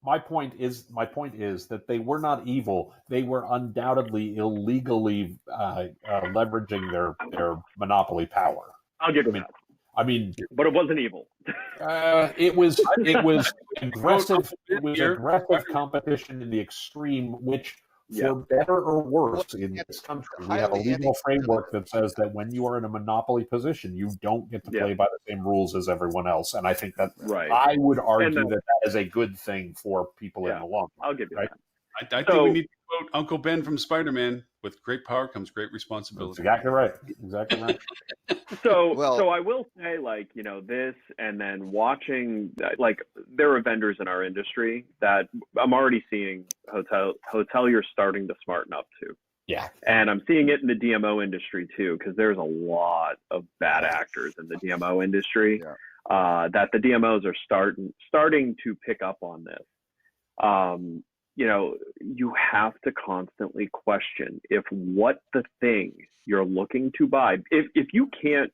Speaker 1: My point is that they were not evil. They were undoubtedly illegally leveraging their monopoly power.
Speaker 2: I'll give you that. But it wasn't evil.
Speaker 1: It was aggressive. It was aggressive competition in the extreme, which, for better or worse, in this country, we have a legal framework that says that when you are in a monopoly position, you don't get to play by the same rules as everyone else. And I think that I would argue that is a good thing for people in the long run.
Speaker 2: I'll give you that.
Speaker 3: I think we need to quote Uncle Ben from Spider-Man: "With great power comes great responsibility."
Speaker 1: Exactly right. Exactly right.
Speaker 2: So I will say, this, and then watching, there are vendors in our industry that I'm already seeing hoteliers starting to smarten up to.
Speaker 1: Yeah.
Speaker 2: And I'm seeing it in the DMO industry too, because there's a lot of bad actors in the DMO industry that the DMOs are starting to pick up on this. You have to constantly question if what the thing you're looking to buy, if you can't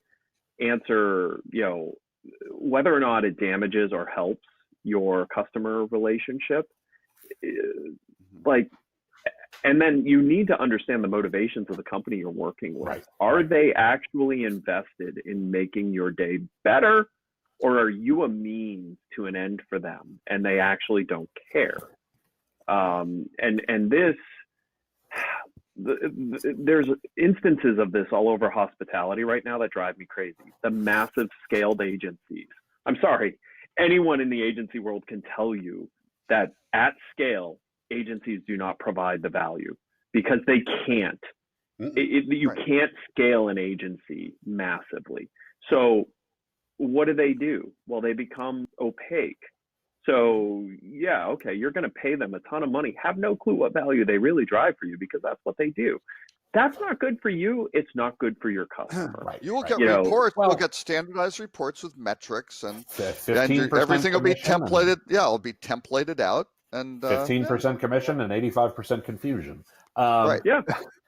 Speaker 2: answer, whether or not it damages or helps your customer relationship, and then you need to understand the motivations of the company you're working with. Are they actually invested in making your day better, or are you a means to an end for them and they actually don't care? And this, there's instances of this all over hospitality right now that drive me crazy. The massive scaled agencies. I'm sorry, anyone in the agency world can tell you that at scale, agencies do not provide the value because they can't. You can't scale an agency massively. So what do? Well, they become opaque. So yeah, okay, you're going to pay them a ton of money, have no clue what value they really drive for you because that's what they do. That's not good for you. It's not good for your customer.
Speaker 1: Right.
Speaker 4: You will
Speaker 1: right.
Speaker 4: get reports.
Speaker 1: Well,
Speaker 4: you'll get standardized reports with metrics, and
Speaker 1: 15%
Speaker 4: everything will be
Speaker 1: commission
Speaker 4: templated. Yeah, it'll be templated out, and
Speaker 1: 15% commission and 85% confusion.
Speaker 4: Right.
Speaker 2: Yeah.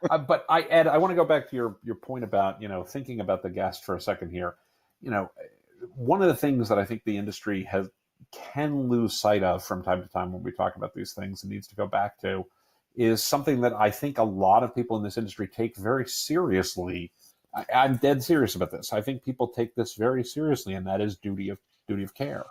Speaker 1: But Ed, I want to go back to your point about, thinking about the guest for a second here. One of the things that I think the industry can lose sight of from time to time when we talk about these things and needs to go back to is something that I think a lot of people in this industry take very seriously. I'm dead serious about this. I think people take this very seriously, and that is duty of care.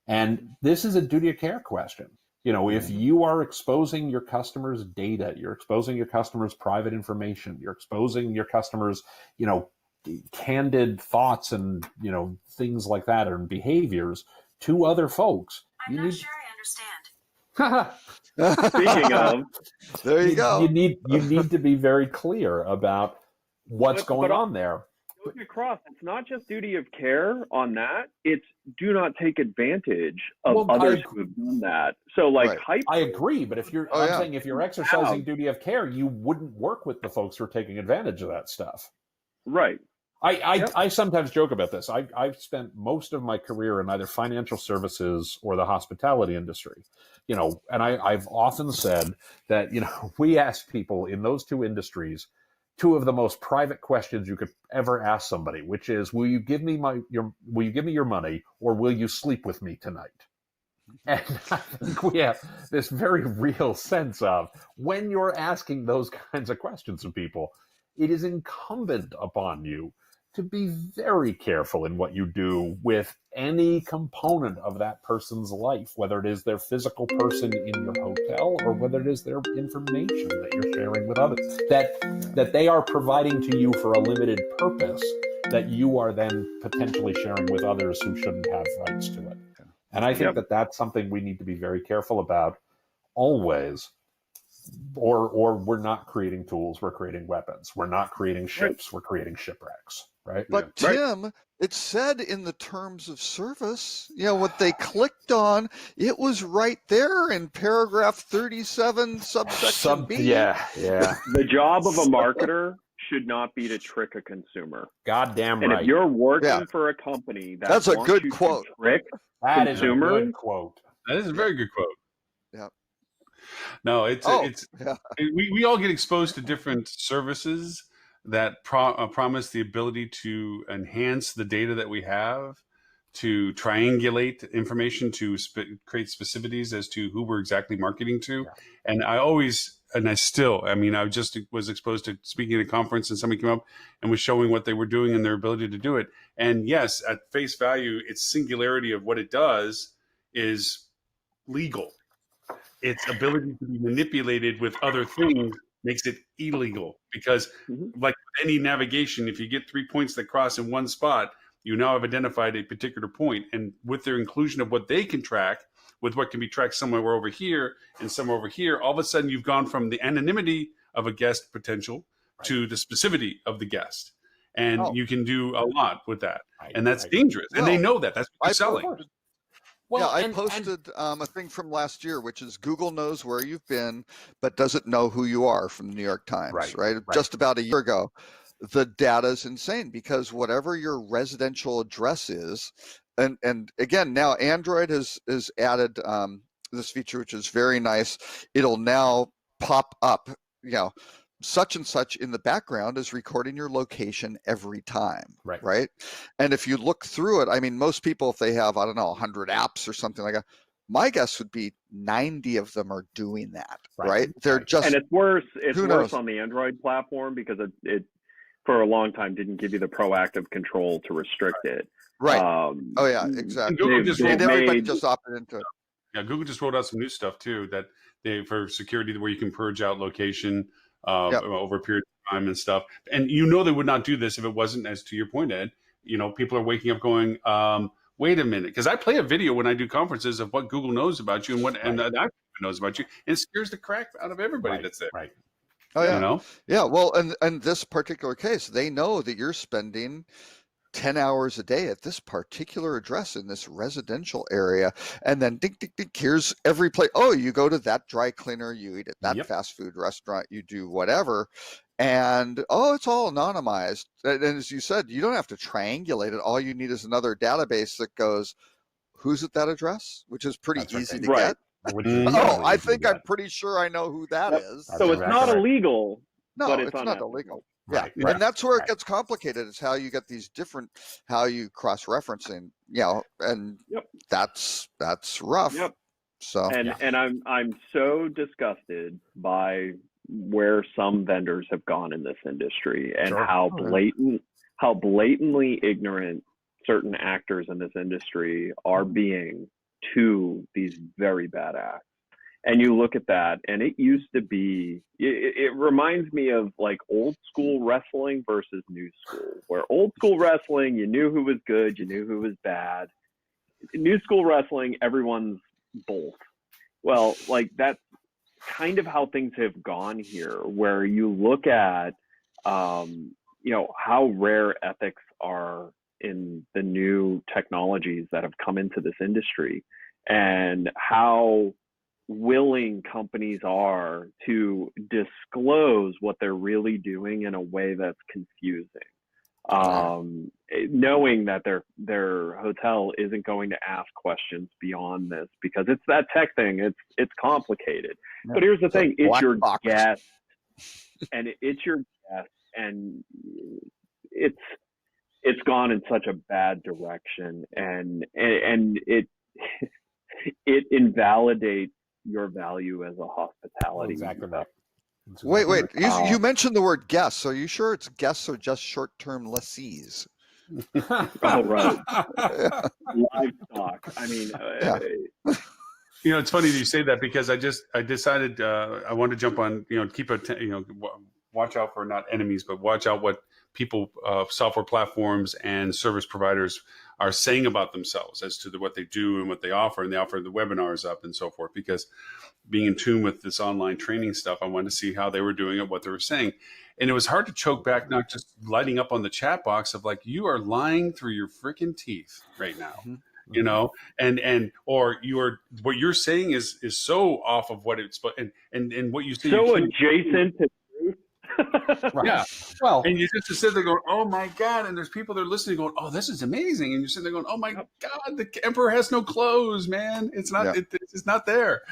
Speaker 1: And this is a duty of care question. If you are exposing your customers' data, you're exposing your customers' private information, you're exposing your customers', candid thoughts and, things like that and behaviors to other folks.
Speaker 5: I'm not sure I understand.
Speaker 2: Speaking of,
Speaker 4: there you go.
Speaker 1: You need to be very clear about what's going on there.
Speaker 2: Going across, it's not just duty of care on that. It's do not take advantage of others who have done that. So, like,
Speaker 1: I agree, but if you're, saying if you're exercising duty of care, you wouldn't work with the folks who are taking advantage of that stuff.
Speaker 2: Right.
Speaker 1: I sometimes joke about this. I've spent most of my career in either financial services or the hospitality industry, and I've often said that, we ask people in those two industries two of the most private questions you could ever ask somebody, which is, will you give me your money, or will you sleep with me tonight? And I think we have this very real sense of, when you're asking those kinds of questions of people, it is incumbent upon you to be very careful in what you do with any component of that person's life, whether it is their physical person in your hotel or whether it is their information that you're sharing with others, that they are providing to you for a limited purpose that you are then potentially sharing with others who shouldn't have rights to it. And I think that that's something we need to be very careful about always. Or we're not creating tools, we're creating weapons. We're not creating ships, we're creating shipwrecks, right?
Speaker 4: But Tim, it said in the terms of service, what they clicked on, it was right there in paragraph 37, subsection B.
Speaker 1: Yeah.
Speaker 2: The job of a marketer should not be to trick a consumer.
Speaker 1: Goddamn right.
Speaker 2: And if you're working for a company
Speaker 4: that's a good quote.
Speaker 2: Trick
Speaker 1: that
Speaker 2: consumers,
Speaker 1: is a good quote.
Speaker 3: That is a very good quote.
Speaker 4: Yeah.
Speaker 3: No, we all get exposed to different services that promise the ability to enhance the data that we have, to triangulate information, to create specificities as to who we're exactly marketing to. Yeah. And I just was exposed to speaking at a conference, and somebody came up and was showing what they were doing and their ability to do it. And yes, at face value, its singularity of what it does is legal. Its ability to be manipulated with other things makes it illegal, because like any navigation, if you get 3 points that cross in one spot, you now have identified a particular point. And with their inclusion of what they can track with what can be tracked somewhere over here and somewhere over here, all of a sudden you've gone from the anonymity of a guest potential to the specificity of the guest. And you can do a lot with that. And that's dangerous. And they know that. That's what they're selling.
Speaker 4: Well, I posted a thing from last year, which is Google knows where you've been, but doesn't know who you are, from the New York Times, right? Just about a year ago. The data is insane, because whatever your residential address is, and again, now Android has added this feature, which is very nice. It'll now pop up, such and such in the background is recording your location every time, right? And if you look through it, I mean, most people, if they have, 100 apps or something like that, my guess would be 90 of them are doing that, right? They're just,
Speaker 2: and it's worse. It's worse on the Android platform, because it for a long time didn't give you the proactive control to restrict it.
Speaker 4: Right. Exactly. Everybody just opted into it.
Speaker 3: Yeah, Google just rolled out some new stuff too, that for security, where you can purge out location over a period of time and stuff. And they would not do this if it wasn't, as to your point, Ed, people are waking up going, wait a minute, because I play a video when I do conferences of what Google knows about you and what and that knows about you, and it scares the crap out of everybody that's there.
Speaker 1: Right.
Speaker 4: Oh yeah. Yeah. Well, and this particular case, they know that you're spending 10 hours a day at this particular address in this residential area. And then ding, ding, ding, here's every place. Oh, you go to that dry cleaner, you eat at that
Speaker 1: Yep.
Speaker 4: fast food restaurant, you do whatever. And it's all anonymized. And as you said, you don't have to triangulate it. All you need is another database that goes, who's at that address, which is pretty
Speaker 1: That's right.
Speaker 4: easy to
Speaker 2: Right.
Speaker 4: get.
Speaker 1: Which
Speaker 3: Mm.
Speaker 1: is
Speaker 4: Oh,
Speaker 1: incredibly
Speaker 4: I
Speaker 1: easy to
Speaker 4: think I'm
Speaker 1: get.
Speaker 4: pretty sure I know who that
Speaker 2: Yep.
Speaker 4: is.
Speaker 1: That's
Speaker 2: So it's
Speaker 1: exactly
Speaker 2: not
Speaker 1: right.
Speaker 2: illegal,
Speaker 4: No,
Speaker 2: but it's
Speaker 4: it's not
Speaker 2: unethical.
Speaker 4: illegal. Yeah.
Speaker 1: Right.
Speaker 3: Yeah.
Speaker 4: And that's where it
Speaker 1: Right.
Speaker 4: gets complicated, is how you get these different, how you cross-referencing, and
Speaker 2: Yep.
Speaker 4: that's rough.
Speaker 2: Yep.
Speaker 4: So
Speaker 2: And
Speaker 1: Yeah.
Speaker 2: and I'm so disgusted by where some vendors have gone in this industry, and
Speaker 1: Sure.
Speaker 2: how
Speaker 4: Oh, yeah.
Speaker 2: blatantly ignorant certain actors in this industry are being to these very bad acts. And you look at that, and it used to be, it reminds me of like old school wrestling versus new school, where old school wrestling, you knew who was good, you knew who was bad. New school wrestling, everyone's both. Well, like that's kind of how things have gone here, where you look at, how rare ethics are in the new technologies that have come into this industry, and how willing companies are to disclose what they're really doing in a way that's confusing. Knowing that their hotel isn't going to ask questions beyond this, because it's that tech thing. It's complicated.
Speaker 4: Yeah.
Speaker 2: But here's the
Speaker 4: It's a
Speaker 2: thing: it's
Speaker 4: black
Speaker 2: your
Speaker 4: box.
Speaker 2: guest, and it's your guest, and it's gone in such a bad direction, and it it invalidates your value as a hospitality.
Speaker 1: Exactly that. That's
Speaker 4: Wait,
Speaker 1: exactly
Speaker 4: you mentioned the word guests. Are you sure it's guests or just short-term lessees?
Speaker 1: right.
Speaker 2: Oh, right. Livestock. I mean,
Speaker 4: Yeah.
Speaker 3: It's funny that you say that, because I decided I wanted to jump on, watch out for, not enemies, but watch out what people, software platforms and service providers are saying about themselves as to what they do and what they offer. And they offer the webinars up and so forth, because being in tune with this online training stuff, I wanted to see how they were doing it, what they were saying. And it was hard to choke back, not just lighting up on the chat box of like, you are lying through your freaking teeth right now.
Speaker 4: Mhm.
Speaker 3: Or what you're saying is so off of what it's, and what you say.
Speaker 2: so adjacent to truth.
Speaker 1: Right.
Speaker 3: Yeah.
Speaker 1: Well,
Speaker 3: And you just sit there going, oh my God. And there's people that are listening going, oh, this is amazing. And you're sitting there going, oh my God, the emperor has no clothes, man. It's not,
Speaker 4: Yeah.
Speaker 3: it's not there.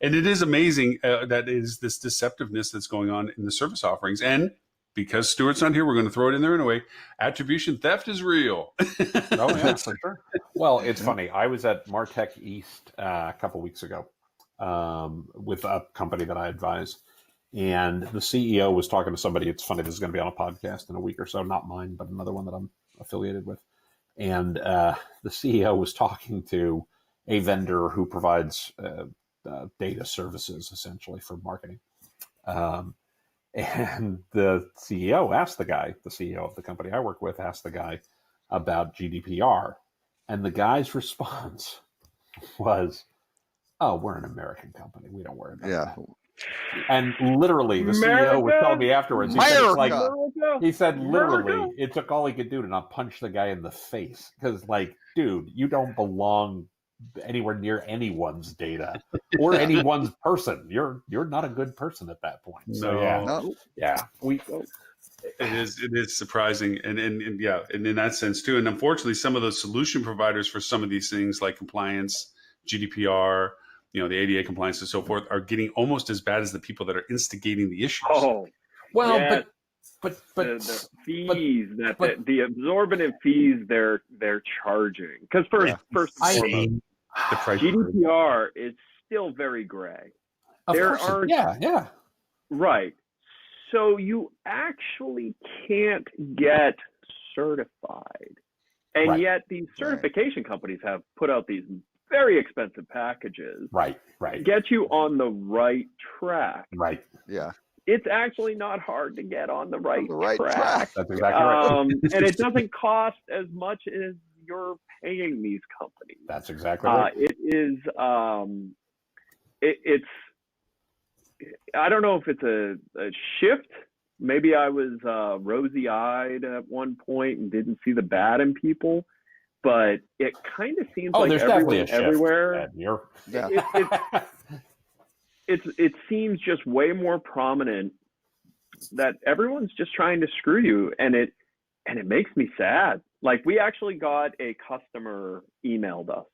Speaker 3: And it is amazing that is this deceptiveness that's going on in the service offerings. And because Stuart's not here, we're going to throw it in there anyway. Attribution theft is real.
Speaker 1: oh yeah, for sure. Well, it's funny. I was at Martech East a couple weeks ago with a company that I advise, and the CEO was talking to somebody. It's funny. This is going to be on a podcast in a week or so, not mine, but another one that I'm affiliated with. And the CEO was talking to a vendor who provides data services essentially for marketing. And the CEO asked the guy, the CEO of the company I work with, asked the guy about GDPR. And the guy's response was, oh, we're an American company. We don't worry about
Speaker 4: Yeah.
Speaker 1: that. And literally, the CEO was telling me afterwards, he said, it's like, he said literally, it took all he could do to not punch the guy in the face. Because, like, dude, you don't belong anywhere near anyone's data or anyone's person. You're not a good person at that point. So
Speaker 3: No.
Speaker 1: yeah,
Speaker 3: It is surprising, and in that sense too. And unfortunately, some of the solution providers for some of these things, like compliance, GDPR, the ADA compliance and so forth, are getting almost as bad as the people that are instigating the issues.
Speaker 2: Oh,
Speaker 1: well,
Speaker 2: yes.
Speaker 1: but
Speaker 2: the fees the exorbitant fees they're charging, because first and foremost,
Speaker 3: the price
Speaker 2: GDPR is still very gray.
Speaker 1: of
Speaker 2: There
Speaker 1: course,
Speaker 2: are
Speaker 1: yeah,
Speaker 2: right. So you actually can't get certified, and
Speaker 1: Right.
Speaker 2: yet these certification companies have put out these very expensive packages
Speaker 1: right,
Speaker 2: to get you on the right track.
Speaker 1: right.
Speaker 4: Yeah.
Speaker 2: It's actually not hard to get on the right,
Speaker 4: track.
Speaker 1: That's exactly right.
Speaker 2: And it doesn't cost as much as you're paying these companies.
Speaker 1: That's exactly right.
Speaker 2: It is. It's. I don't know if it's a shift Maybe I was rosy-eyed at one point and didn't see the bad in people, but it kind of seems like
Speaker 1: there's definitely
Speaker 2: everyone
Speaker 1: a shift,
Speaker 2: everywhere.
Speaker 1: Ed.
Speaker 4: Yeah.
Speaker 2: It seems just way more prominent that everyone's just trying to screw you, and it makes me sad. Like, we actually got a customer emailed us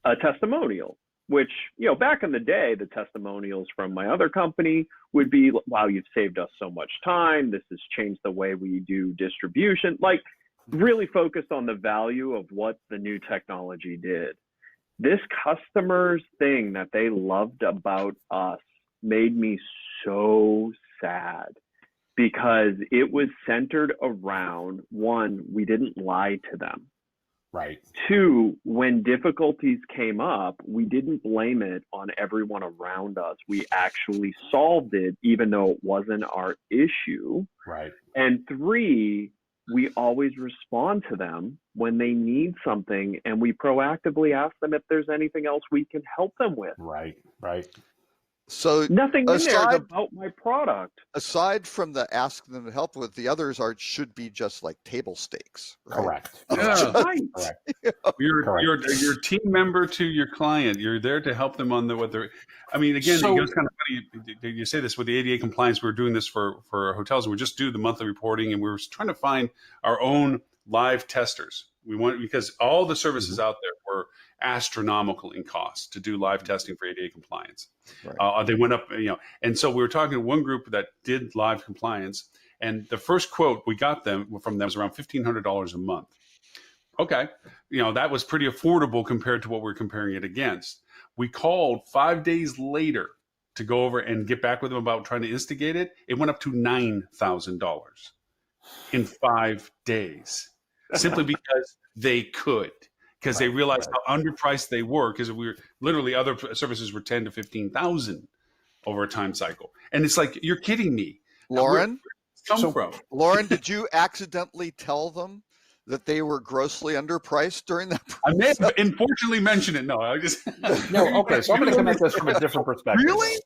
Speaker 2: a testimonial, which, back in the day, the testimonials from my other company would be, wow, you've saved us so much time. This has changed the way we do distribution. Like, really focused on the value of what the new technology did. This customer's thing that they loved about us made me so sad, because it was centered around, one, we didn't lie to them.
Speaker 1: Right.
Speaker 2: Two, when difficulties came up, we didn't blame it on everyone around us. We actually solved it, even though it wasn't our issue.
Speaker 1: Right.
Speaker 2: And three, we always respond to them when they need something, and we proactively ask them if there's anything else we can help them with.
Speaker 1: Right.
Speaker 4: So
Speaker 2: Nothing in there
Speaker 4: aside
Speaker 2: about my product.
Speaker 4: aside from the ask them to help with, the others should be just like table stakes. Right?
Speaker 1: Correct.
Speaker 3: Yeah.
Speaker 2: Right.
Speaker 1: Correct.
Speaker 3: You're a team member to your client. You're there to help them on what they're. I mean, again,
Speaker 1: So-
Speaker 3: it goes kind of funny. You say this with the ADA compliance. We're doing this for hotels. We just do the monthly reporting, and we were trying to find our own live testers. We want, because all the services out there were astronomical in cost to do live testing for ADA compliance.
Speaker 4: Right.
Speaker 3: They went up, and so we were talking to one group that did live compliance, and the first quote we got from them was around $1,500 a month. Okay, that was pretty affordable compared to what we're comparing it against. We called 5 days later to go over and get back with them about trying to instigate it. It went up to $9,000 in 5 days, simply because they could. Because they realized how underpriced they were, because we were literally, other services were 10 to 15,000 over a time cycle, and it's like, you're kidding me,
Speaker 4: Lauren.
Speaker 3: from?
Speaker 4: Lauren, did you accidentally tell them that they were grossly underpriced during that
Speaker 3: I may
Speaker 4: process?
Speaker 3: have unfortunately mentioned it. No, I just
Speaker 1: No, okay. So I'm going to come at this from a different perspective.
Speaker 4: Really?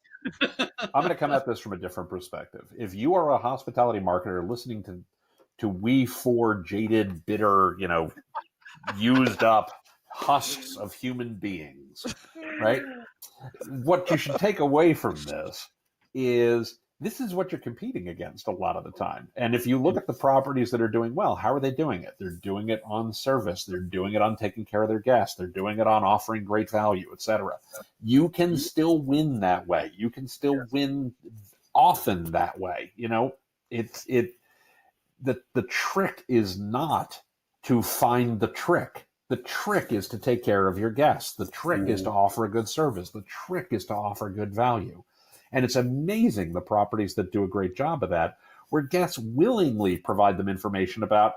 Speaker 1: I'm going to come at this from a different perspective. If you are a hospitality marketer listening to we four jaded, bitter, used up husks of human beings, right? What you should take away from this is what you're competing against a lot of the time. And if you look at the properties that are doing well, how are they doing it? They're doing it on service. They're doing it on taking care of their guests. They're doing it on offering great value, etc. You can still win that way. You can still win often that way. The trick is not to find the trick. The trick is to take care of your guests. The trick is to offer a good service. The trick is to offer good value. And it's amazing the properties that do a great job of that, where guests willingly provide them information about,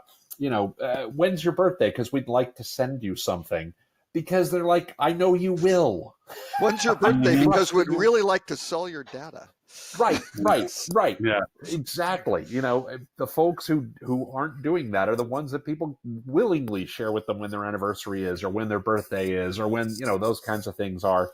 Speaker 1: when's your birthday? Because we'd like to send you something. Because they're like, I know you will.
Speaker 4: When's your birthday? Because we'd really like to sell your data.
Speaker 1: Right.
Speaker 3: Yeah,
Speaker 1: Exactly. The folks who aren't doing that are the ones that people willingly share with them when their anniversary is, or when their birthday is, or when, those kinds of things are.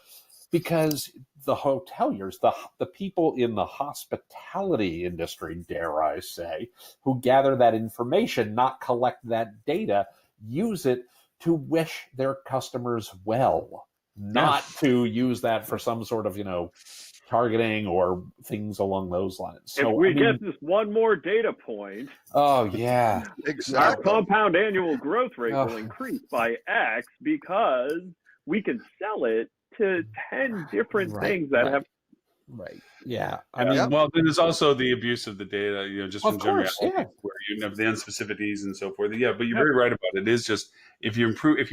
Speaker 1: Because the hoteliers, the people in the hospitality industry, dare I say, who gather that information, not collect that data, use it to wish their customers well, not to use that for some sort of, targeting or things along those lines. So
Speaker 2: if we get this one more data point,
Speaker 1: oh yeah,
Speaker 4: Exactly.
Speaker 2: our compound annual growth rate will increase by X, because we can sell it to 10 different things that have.
Speaker 1: Right. Yeah.
Speaker 3: I mean, well, then there's also the abuse of the data, just from
Speaker 1: course,
Speaker 3: generality, where you have the unspecificities and so forth. Yeah, but you're very right about it. It is just, if you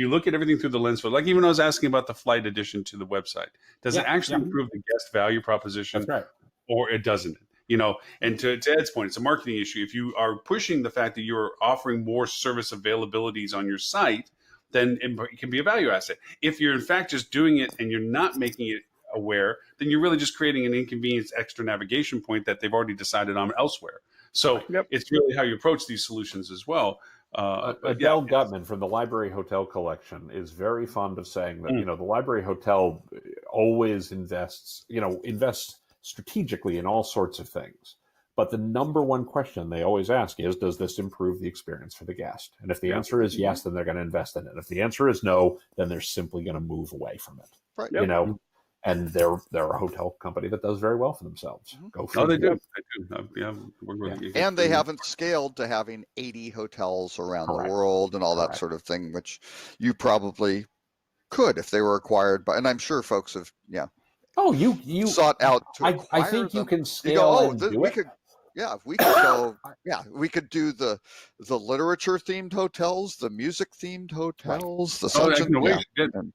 Speaker 3: look at everything through the lens, like even I was asking about the flight addition to the website, does it actually improve the guest value proposition?
Speaker 1: That's right.
Speaker 3: Or it doesn't? And to Ed's point, it's a marketing issue. If you are pushing the fact that you're offering more service availabilities on your site, then it can be a value asset. If you're in fact just doing it and you're not making it aware, then you're really just creating an inconvenience extra navigation point that they've already decided on elsewhere. So it's really how you approach these solutions as well.
Speaker 1: Adele Gutman from the Library Hotel Collection is very fond of saying that, the Library Hotel always invests strategically in all sorts of things. But the number one question they always ask is, does this improve the experience for the guest? And if the answer is yes, then they're going to invest in it. If the answer is no, then they're simply going to move away from it.
Speaker 4: Right.
Speaker 1: You know, and they're a hotel company that does very well for themselves. Go for
Speaker 3: they
Speaker 1: it.
Speaker 3: do. They do. Yeah, work with you.
Speaker 4: And they haven't scaled to having 80 hotels around the world and all that sort of thing, which you probably could if they were acquired by, and I'm sure folks have,
Speaker 1: Oh, you
Speaker 4: sought out to acquire
Speaker 1: I think
Speaker 4: them.
Speaker 1: you can
Speaker 4: You
Speaker 1: scale
Speaker 4: go,
Speaker 1: and do
Speaker 4: we
Speaker 1: it.
Speaker 4: could, if we could go, we could do the literature themed hotels, the music themed hotels, the such and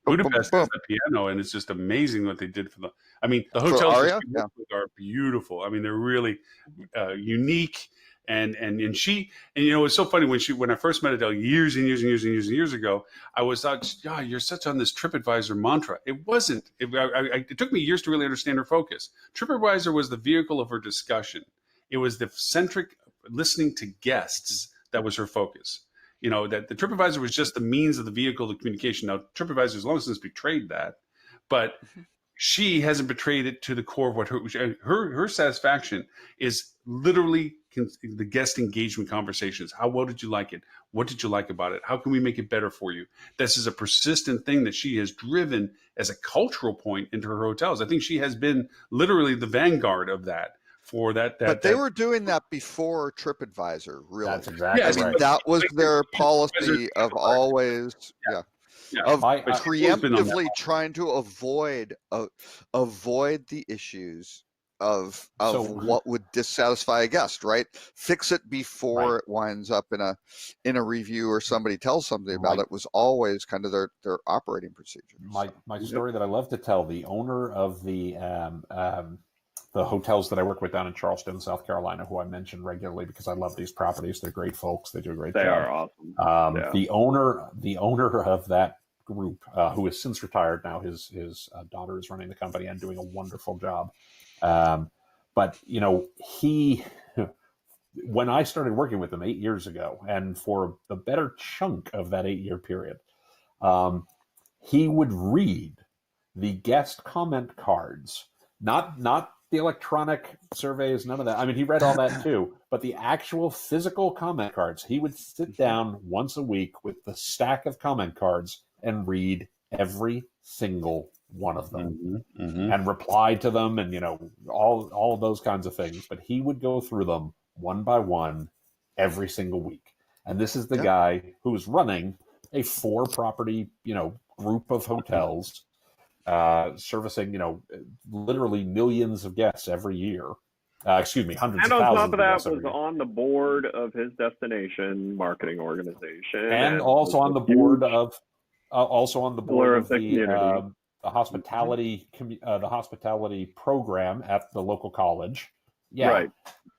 Speaker 3: Budapest has the piano, and it's just amazing what they did for the. I mean, the hotels
Speaker 4: Aria?
Speaker 3: are beautiful. I mean, they're really unique. And you know, it's so funny when I first met Adele years ago, I was like, you're such on this TripAdvisor mantra. It wasn't. It took me years to really understand her focus. TripAdvisor was the vehicle of her discussion. It was the centric listening to guests that was her focus. You know, that the TripAdvisor was just the means of the vehicle of communication. Now, TripAdvisor has long since betrayed that, but she hasn't betrayed it to the core of what her satisfaction is literally the guest engagement conversations. How well did you like it? What did you like about it? How can we make it better for you? This is a persistent thing that she has driven as a cultural point into her hotels. I think she has been literally the vanguard of that. For that,
Speaker 4: but they were doing that before TripAdvisor, really.
Speaker 1: That's exactly
Speaker 4: I mean,
Speaker 1: right.
Speaker 4: that was their policy of always, of preemptively trying to avoid the issues of what would dissatisfy a guest, right? Fix it before it winds up in a review or somebody tells somebody about it was always kind of their operating procedure.
Speaker 1: My story that I love to tell, the owner of the hotels that I work with down in Charleston, South Carolina, who I mention regularly because I love these properties. They're great folks. They do a great job.
Speaker 2: They are awesome.
Speaker 1: The owner of that group, who has since retired now, his daughter is running the company and doing a wonderful job. But you know, when I started working with him 8 years ago, and for the better chunk of that 8-year period, he would read the guest comment cards, not the electronic surveys, none of that. I mean, he read all that too, but the actual physical comment cards, he would sit down once a week with the stack of comment cards and read every single one of them and reply to them, and you know, all of those kinds of things. But he would go through them one by one every single week. And this is the guy who's running a 4-property, group of hotels, servicing, literally millions of guests every year. Hundreds of thousands.
Speaker 2: And on top of that, was on the board of his destination marketing organization,
Speaker 1: and also on the board of the hospitality program at the local college. Yeah,
Speaker 2: right.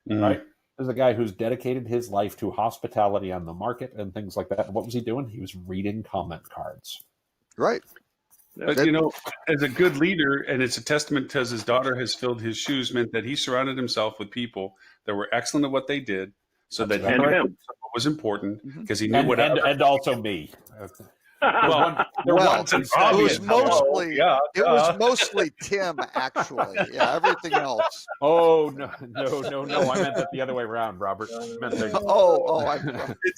Speaker 1: Right. There's a guy who's dedicated his life to hospitality on the market and things like that. What was he doing? He was reading comment cards.
Speaker 4: Right.
Speaker 3: But as a good leader, and it's a testament because his daughter has filled his shoes, meant that he surrounded himself with people that were excellent at what they did, so that he knew what was important, because he knew
Speaker 1: and also me.
Speaker 4: It was mostly Tim, actually. Yeah, everything else.
Speaker 1: Oh no! I meant that the other way around, Robert. I meant
Speaker 3: it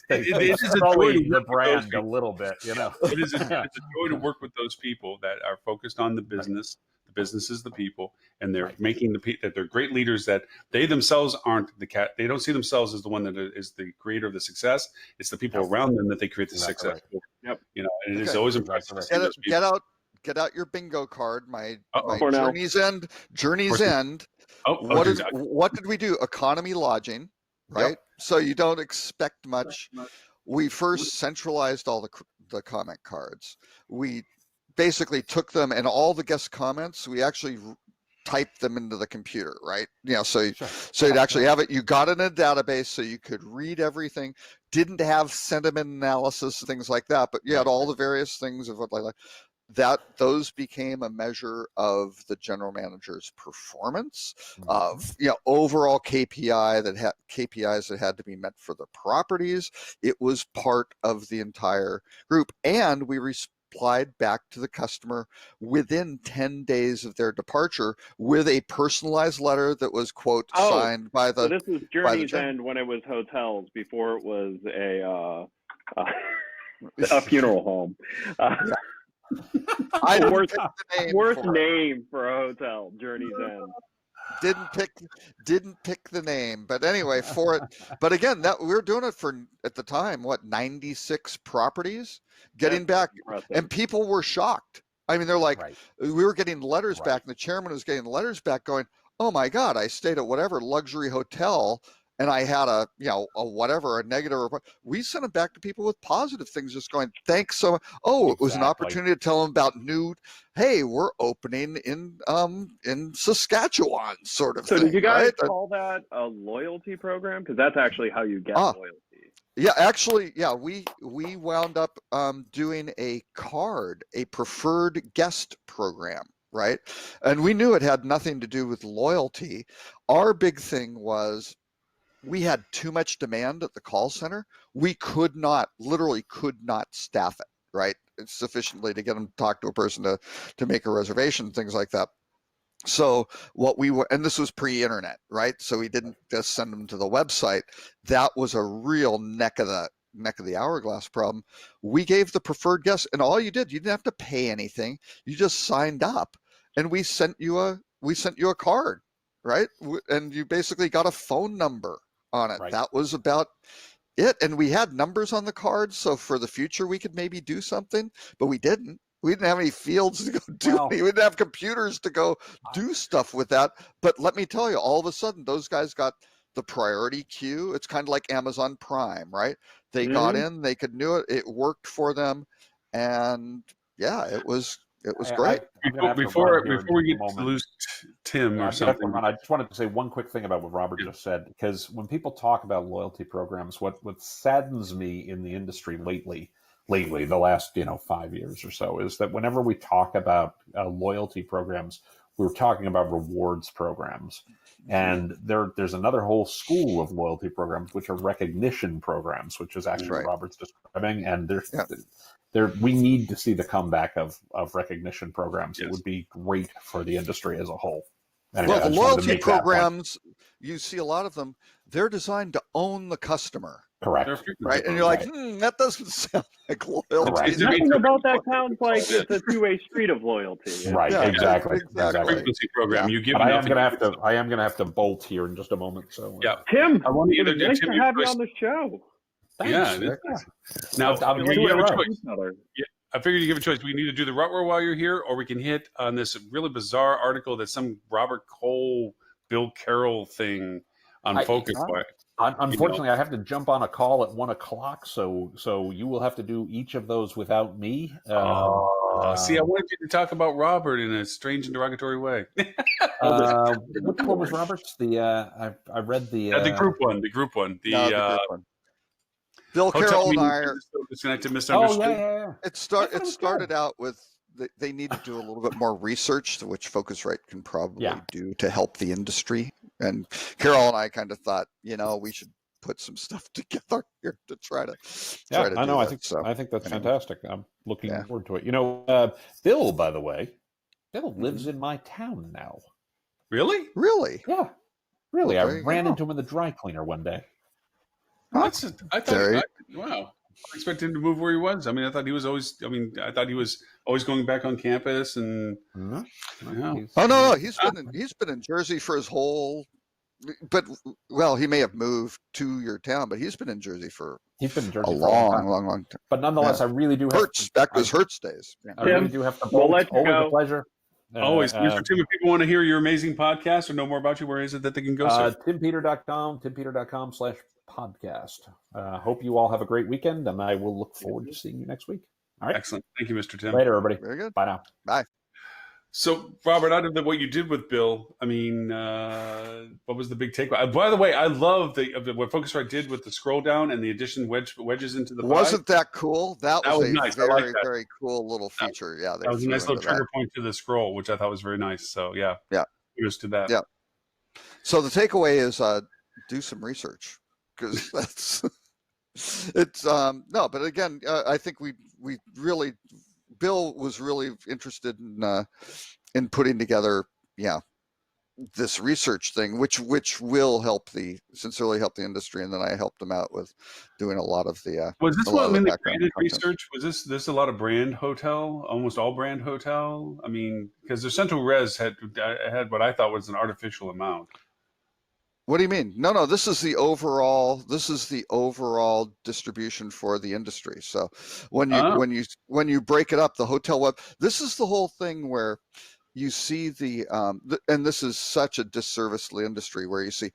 Speaker 3: is a joy to
Speaker 1: the brand a little bit,
Speaker 3: It is a joy to work with those people that are focused on the business. The business is the people, and they're making that they're great leaders. That they themselves aren't the cat. They don't see themselves as the one that is the creator of the success. It's the people around them that they create the success.
Speaker 1: Right.
Speaker 2: Yep.
Speaker 3: And it is always impressive.
Speaker 4: Get out your bingo card. My
Speaker 2: Journey's
Speaker 4: End. What did we do? Economy lodging, right? Yep. So you don't expect much. We first centralized all the comment cards. We basically took them, and all the guest comments, we actually typed them into the computer, right? So you'd actually have it. You got it in a database, so you could read everything. Didn't have sentiment analysis, things like that, but you had all the various things of what like that. Those became a measure of the general manager's performance, of overall KPIs that had to be met for the properties. It was part of the entire group, and we replied back to the customer within 10 days of their departure with a personalized letter that was, quote, signed by the.
Speaker 2: So this was Journey's End when it was hotels, before it was a funeral home.
Speaker 4: I didn't
Speaker 2: worst
Speaker 4: pick the name
Speaker 2: worst
Speaker 4: for it.
Speaker 2: name for a hotel, Journey's End.
Speaker 4: Didn't pick the name, but anyway, for it. But again, that we were doing it for, at the time, what, 96 properties, getting back,
Speaker 2: Impressive.
Speaker 4: and people were shocked. I mean, they're like,
Speaker 1: Right.
Speaker 4: we were getting letters
Speaker 1: Right.
Speaker 4: back, and the chairman was getting letters back going, oh my God, I stayed at whatever luxury hotel and I had a whatever, a negative report. We sent it back to people with positive things, just going, thanks so much. Oh, it was an
Speaker 1: Exactly.
Speaker 4: opportunity to tell them about hey, we're opening in Saskatchewan, sort of
Speaker 2: So
Speaker 4: thing.
Speaker 2: did you guys
Speaker 4: right?
Speaker 2: call that a loyalty program? Because that's actually how you get
Speaker 4: Ah.
Speaker 2: loyalty.
Speaker 4: Yeah, actually, yeah, we wound up doing a card, a preferred guest program, right? And we knew it had nothing to do with loyalty. Our big thing was we had too much demand at the call center. We literally could not staff it, right? It's sufficiently to get them to talk to a person to make a reservation, things like that. So what we were, and this was pre-internet, right? So we didn't just send them to the website. That was a real neck of the hourglass problem. We gave the preferred guest, and all you didn't have to pay anything. You just signed up, and we sent you a card, right? And you basically got a phone number on it.
Speaker 1: Right.
Speaker 4: That was about it. And we had numbers on the cards, so for the future we could maybe do something, but we didn't. We didn't have any fields to go do
Speaker 1: Well,
Speaker 4: any. We didn't have computers to go do stuff with that. But let me tell you, all of a sudden, those guys got the priority queue. It's kind of like Amazon Prime, right? They got in, they could do it. It worked for them, and yeah, it was great.
Speaker 3: Before we get to lose Tim or something,
Speaker 1: I just wanted to say one quick thing about what Robert just said, because when people talk about loyalty programs, what saddens me in the industry lately, the last 5 years or so, is that whenever we talk about loyalty programs, we're talking about rewards programs, and there's another whole school of loyalty programs which are recognition programs, which is actually what Robert's describing, and we need to see the comeback of recognition programs. Yes. It would be great for the industry as a whole. Anyway,
Speaker 4: well, the loyalty programs, you see a lot of them, they're designed to own the customer.
Speaker 1: Correct.
Speaker 4: Right. And you're like, that doesn't sound like loyalty.
Speaker 2: Nothing about that sounds like it's a two-way street of loyalty.
Speaker 1: Right. Yeah, exactly.
Speaker 3: Frequency program. You give.
Speaker 1: But I am going to have to bolt here in just a moment. So
Speaker 3: yeah,
Speaker 2: Tim,
Speaker 3: I want
Speaker 2: it's nice to have you on the show.
Speaker 1: Thanks.
Speaker 3: Yeah. Now you have a choice. Yeah, I figured you give a choice. We need to do the rut roll while you're here, or we can hit on this really bizarre article that some Robert Cole, Bill Carroll thing on Focus.
Speaker 1: Unfortunately, I have to jump on a call at 1:00, so you will have to do each of those without me.
Speaker 3: See, I wanted you to talk about Robert in a strange and derogatory way.
Speaker 1: Which one was Robert's? I read the
Speaker 3: group one. The group one. The group one.
Speaker 4: Bill Carroll and I are
Speaker 3: disconnected, misunderstood.
Speaker 1: Oh yeah.
Speaker 4: It started out with they need to do a little bit more research, which Focusrite can probably do to help the industry. And Carol and I kind of thought, we should put some stuff together here to try to.
Speaker 1: I know. I think that's fantastic. I'm looking forward to it. Bill, by the way, lives in my town now.
Speaker 3: Really?
Speaker 4: Really?
Speaker 1: Yeah. Really.
Speaker 4: Well,
Speaker 1: I ran into him in the dry cleaner one day.
Speaker 3: Wow. I expected him to move where he was. I mean, I thought he was always going back on campus and.
Speaker 4: No. He's been in Jersey for his whole. But he may have moved to your town, but he's been in Jersey for a long time.
Speaker 1: But nonetheless, I really do have
Speaker 4: back to his Hertz days.
Speaker 1: I really do have to.
Speaker 2: We'll let you
Speaker 1: always
Speaker 2: go.
Speaker 1: A pleasure.
Speaker 3: Always, Mr. Tim. If people want to hear your amazing podcast or know more about you, where is it that they can go?
Speaker 1: TimPeter.com. TimPeter.com/podcast. Hope you all have a great weekend, and I will look forward to seeing you next week. All right.
Speaker 3: Excellent. Thank you, Mr. Tim.
Speaker 1: Later, everybody.
Speaker 4: Very good.
Speaker 1: Bye now.
Speaker 4: Bye.
Speaker 3: So, Robert, out of what you did with Bill, I mean, what was the big takeaway? By the way, I love what Focusrite did with the scroll down and the addition wedges into the pie.
Speaker 4: Wasn't that cool? That was a
Speaker 3: nice.
Speaker 4: very, very cool little feature.
Speaker 3: That was a nice little trigger point to the scroll, which I thought was very nice. So, kudos to that.
Speaker 4: Yeah. So the takeaway is do some research, because that's it's no. But again, I think we really Bill was really interested in putting together, this research thing, which will sincerely help the industry, and then I helped him out with doing a lot of the
Speaker 3: Was this
Speaker 4: a lot
Speaker 3: one
Speaker 4: of the
Speaker 3: mainly
Speaker 4: background
Speaker 3: branded
Speaker 4: content.
Speaker 3: research? Was this a lot of brand hotel, almost all brand hotel? I mean, because the Central Res had what I thought was an artificial amount.
Speaker 4: What do you mean? No, this is the overall distribution for the industry. So when you break it up, the hotel web, this is the whole thing where you see and this is such a disservice to the industry, where you see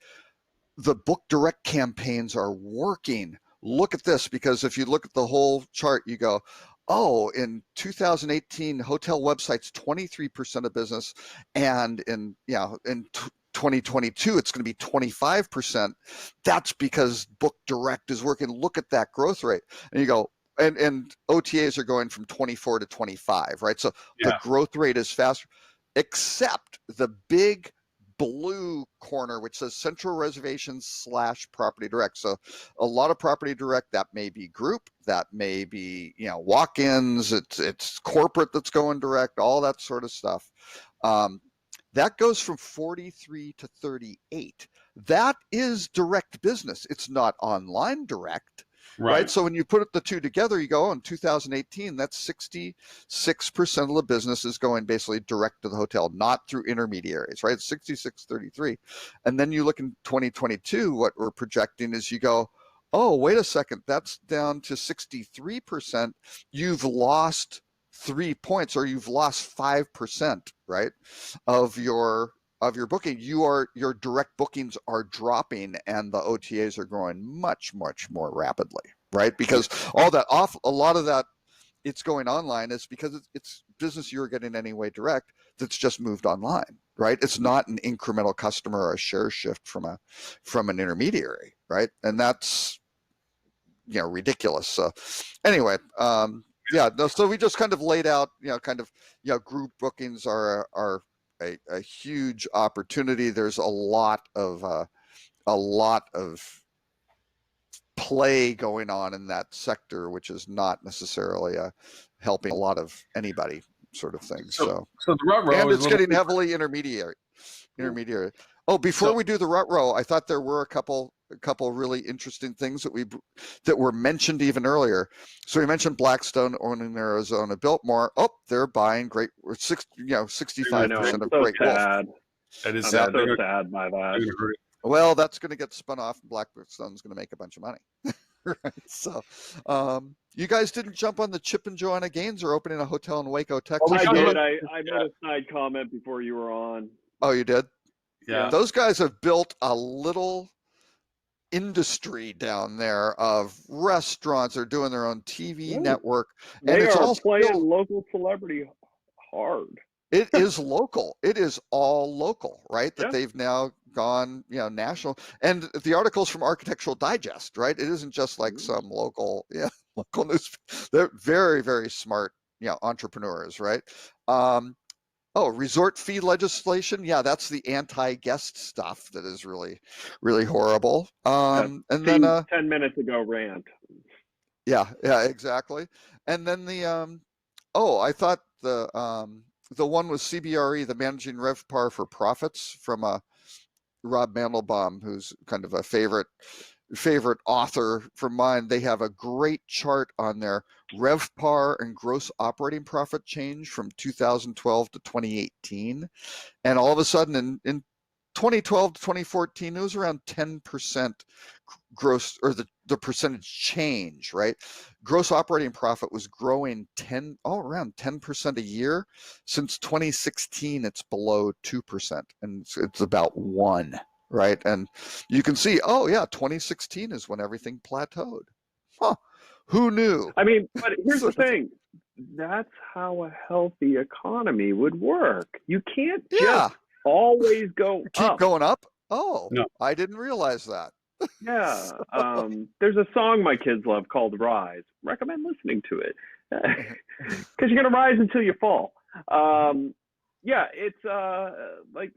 Speaker 4: the book direct campaigns are working. Look at this, because if you look at the whole chart, you go, oh, in 2018, hotel websites 23% of business, and in 2022, it's going to be 25%. That's because book direct is working. Look at that growth rate, and you go, and OTAs are going from 24 to 25, right? So the growth rate is faster, except the big blue corner, which says central reservations / property direct. So a lot of property direct, that may be group, that may be, walk-ins, it's corporate that's going direct, all that sort of stuff. That goes from 43 to 38. That is direct business. It's not online direct. Right. So when you put the two together, you go, in 2018, that's 66% of the business is going basically direct to the hotel, not through intermediaries, right? 66-33. And then you look in 2022, what we're projecting is you go, oh, wait a second, that's down to 63%. You've lost 3 points, or you've lost 5%, right, of your booking. Your direct bookings are dropping, and the OTAs are growing much, much more rapidly, right? Because a lot of that, it's going online, is because it's business you're getting anyway direct, that's just moved online, right? It's not an incremental customer or a share shift from an intermediary, right? And that's ridiculous. So anyway, so we just kind of laid out, group bookings are a huge opportunity. There's a lot of play going on in that sector, which is not necessarily helping a lot of anybody, sort of thing. So
Speaker 3: the rut row,
Speaker 4: and it's getting heavily intermediary. Oh, before we do the rut row, I thought there were a couple really interesting things that were mentioned even earlier. So we mentioned Blackstone owning Arizona Biltmore. Oh, they're buying 65% of Great Wolf.
Speaker 3: That is
Speaker 2: sad. I'm so sad by that.
Speaker 4: Well, that's going to get spun off, and Blackstone's going to make a bunch of money. Right. So, you guys didn't jump on the Chip and Joanna Gaines are opening a hotel in Waco, Texas.
Speaker 2: I did. I made a side comment before you were on.
Speaker 4: Oh, you did?
Speaker 3: Yeah.
Speaker 4: Those guys have built a little industry down there of restaurants. They're doing their own TV network, and
Speaker 2: they
Speaker 4: it's
Speaker 2: are
Speaker 4: all
Speaker 2: playing local celebrity hard.
Speaker 4: It is local. It is all local, right? That they've now gone, national. And the articles from Architectural Digest, right? It isn't just like some local news. They're very, very smart, entrepreneurs, right? Resort fee legislation. Yeah, that's the anti-guest stuff that is really, really horrible. And then
Speaker 2: 10 minutes ago rant.
Speaker 4: Yeah, exactly. And then I thought the one with CBRE, the Managing RevPAR for Profits, from Rob Mandelbaum, who's kind of a favorite author from mine. They have a great chart on their RevPAR and gross operating profit change from 2012 to 2018. And all of a sudden in 2012 to 2014, it was around 10% gross, or the percentage change, right? Gross operating profit was growing around 10% a year. Since 2016, it's below 2%, and it's about 1%, right? And you can see, 2016 is when everything plateaued. Huh? Who knew?
Speaker 2: I mean, but here's the thing. That's how a healthy economy would work. You can't just always
Speaker 4: keep going up. Oh,
Speaker 3: no.
Speaker 4: I didn't realize that.
Speaker 2: Yeah. There's a song my kids love called Rise. Recommend listening to it. Because you're going to rise until you fall. It's like,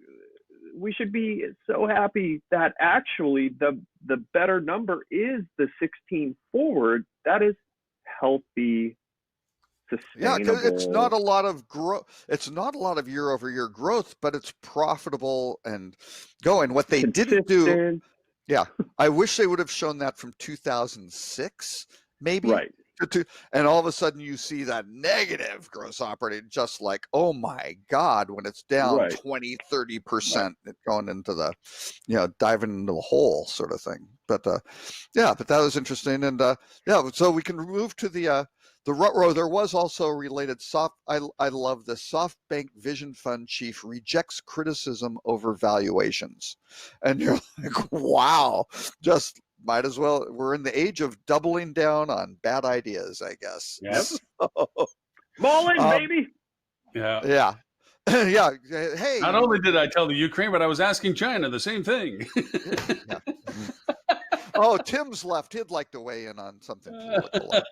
Speaker 2: we should be so happy that actually the better number is the 16 forward. That is healthy
Speaker 4: Yeah,
Speaker 2: sustainable.
Speaker 4: because it's not a lot of growth. It's not a lot of year-over-year growth, but it's profitable and going. What they didn't do,
Speaker 2: consistent.
Speaker 4: yeah, I wish they would have shown that from 2006, maybe.
Speaker 2: Right.
Speaker 4: And all of a sudden you see that negative gross operating, just like, oh my God, when it's down
Speaker 2: Right.
Speaker 4: 20, 30%, it's going into the, diving into the hole sort of thing. But yeah, but that was interesting. And yeah, so we can move to the rut row. There was also a related I love this. SoftBank Vision Fund chief rejects criticism over valuations. And you're like, wow, just might as well. We're in the age of doubling down on bad ideas, I guess.
Speaker 2: Yep.
Speaker 4: So,
Speaker 2: Ball in, baby.
Speaker 3: Yeah.
Speaker 4: yeah. Yeah. Hey.
Speaker 3: Not only did I tell the Ukraine, but I was asking China the same thing.
Speaker 4: Yeah. Oh, Tim's left. He'd like to weigh in on something political like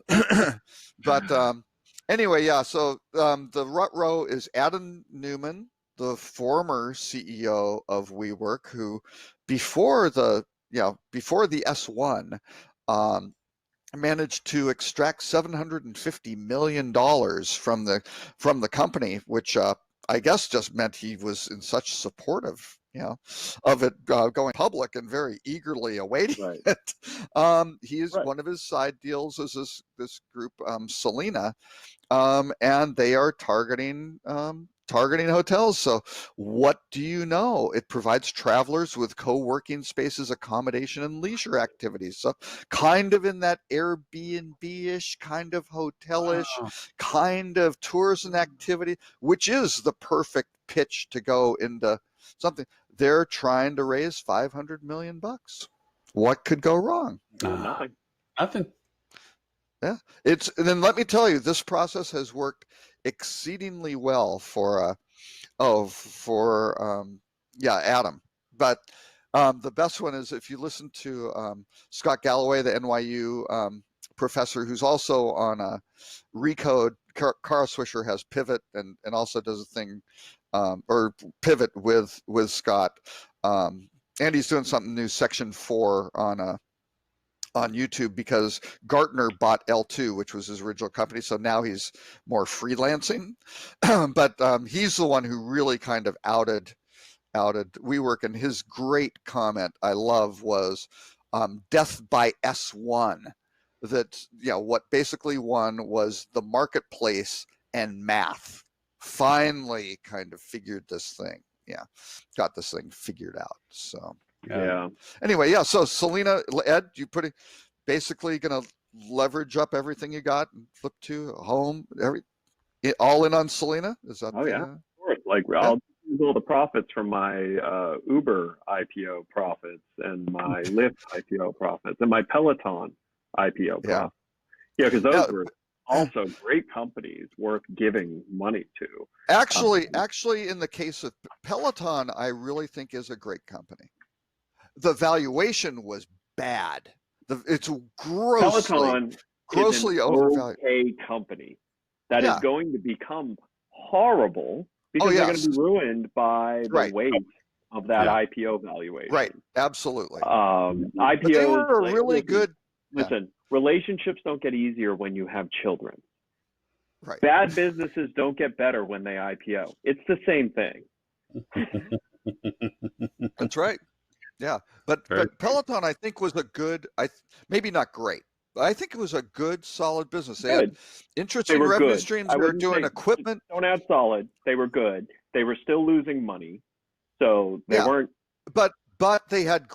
Speaker 4: that. But anyway, yeah. So the rut row is Adam Newman, the former CEO of WeWork, who before the S1 managed to extract $750 million from the company, which I guess just meant he was in such support of it going public and very eagerly awaiting
Speaker 2: Right.
Speaker 4: it. He is
Speaker 2: Right.
Speaker 4: one of his side deals is this group Selena, and they are targeting hotels. So what do you know? It provides travelers with co-working spaces, accommodation, and leisure activities. So kind of in that Airbnb-ish, kind of hotel-ish,
Speaker 3: Wow.
Speaker 4: kind of tours and activity, which is the perfect pitch to go into something. They're trying to raise $500 million. What could go wrong?
Speaker 2: Nothing.
Speaker 3: Nothing.
Speaker 4: Yeah, and then let me tell you, this process has worked exceedingly well for Adam. But the best one is if you listen to Scott Galloway, the NYU professor, who's also on Recode. Kara Swisher has Pivot and also does a thing or Pivot with Scott, and he's doing something new, Section 4 on YouTube, because Gartner bought L2, which was his original company. So now he's more freelancing. But he's the one who really kind of outed WeWork. And his great comment I love was death by S1. That, what basically won was the marketplace and math finally kind of figured this thing. Yeah, got this thing figured out. So.
Speaker 2: Yeah.
Speaker 4: Anyway, yeah. So Selena, Ed, you basically going to leverage up everything you got and flip to home, all in on Selena? Is that?
Speaker 2: Oh yeah. Of course. Like I'll use all the profits from my Uber IPO profits and my Lyft IPO profits and my Peloton IPO profits. Yeah, because those were also great companies worth giving money to.
Speaker 4: Actually, in the case of Peloton, I really think is a great company. The valuation was bad. It's grossly overvalued.
Speaker 2: Okay, company that is going to become horrible because they're going to be ruined by the weight of that IPO valuation.
Speaker 4: Right, absolutely.
Speaker 2: IPOs,
Speaker 4: they were a really good.
Speaker 2: Listen, relationships don't get easier when you have children.
Speaker 4: Right.
Speaker 2: Bad businesses don't get better when they IPO. It's the same thing.
Speaker 4: That's right. Yeah, but Peloton, I think, was a good, maybe not great, but I think it was a good, solid business. They had interesting revenue streams. They were doing equipment.
Speaker 2: Don't add solid. They were good. They were still losing money, so they weren't.
Speaker 4: But they had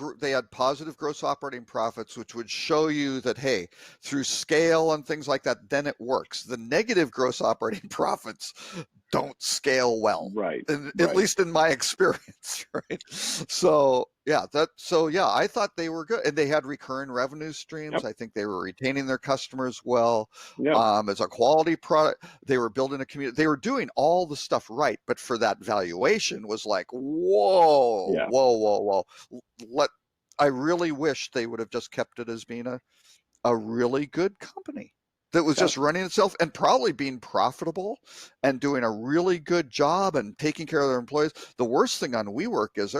Speaker 4: positive gross operating profits, which would show you that, hey, through scale and things like that, then it works. The negative gross operating profits don't scale well,
Speaker 2: right?
Speaker 4: At least in my experience, right? So I thought they were good, and they had recurring revenue streams.
Speaker 2: Yep.
Speaker 4: I think they were retaining their customers well.
Speaker 2: Yep.
Speaker 4: As a quality product, they were building a community. They were doing all the stuff right, but for that valuation was like, whoa. I really wish they would have just kept it as being a really good company that was just running itself and probably being profitable and doing a really good job and taking care of their employees. The worst thing on WeWork is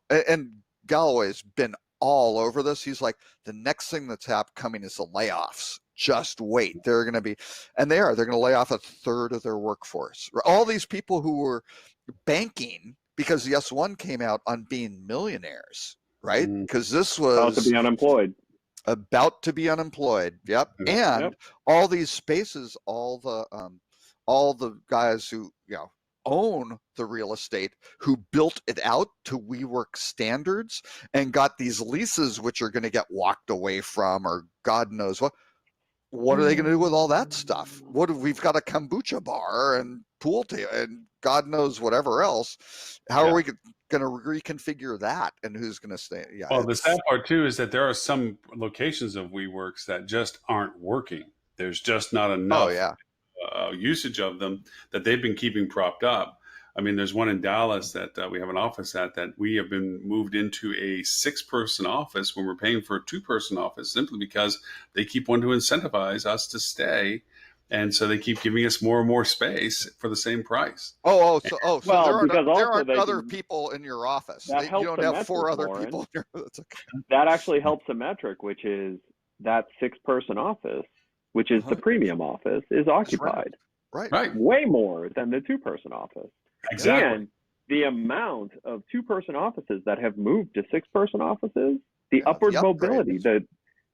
Speaker 4: and Galloway's been all over this. He's like, the next thing that's coming is the layoffs. just wait. They're going to be, and they're going to lay off a third of their workforce. All these people who were banking because the S1 came out on being millionaires, right? Because this was
Speaker 2: about to be unemployed.
Speaker 4: About to be unemployed. Yep. And all these spaces, all the guys who, own the real estate, who built it out to WeWork standards and got these leases which are going to get walked away from, or God knows what are they going to do with all that stuff? We've got a kombucha bar and pool table and God knows whatever else. How are we going to reconfigure that, and who's going to stay? Yeah.
Speaker 3: Well, the sad part too is that there are some locations of WeWorks that just aren't working. There's just not enough usage of them that they've been keeping propped up. I mean, there's one in Dallas that we have an office at, that we have been moved into a 6-person office when we're paying for a 2-person office, simply because they keep wanting to incentivize us to stay. And so they keep giving us more and more space for the same price.
Speaker 4: So
Speaker 2: well,
Speaker 4: there aren't other people in your office. You don't have 4 other people in your office.
Speaker 2: That actually helps a metric, which is that 6-person office, which is the premium office, is occupied.
Speaker 4: Right.
Speaker 2: Way more than the 2-person office.
Speaker 3: Exactly.
Speaker 2: And the amount of 2-person offices that have moved to 6-person offices, the upward mobility, is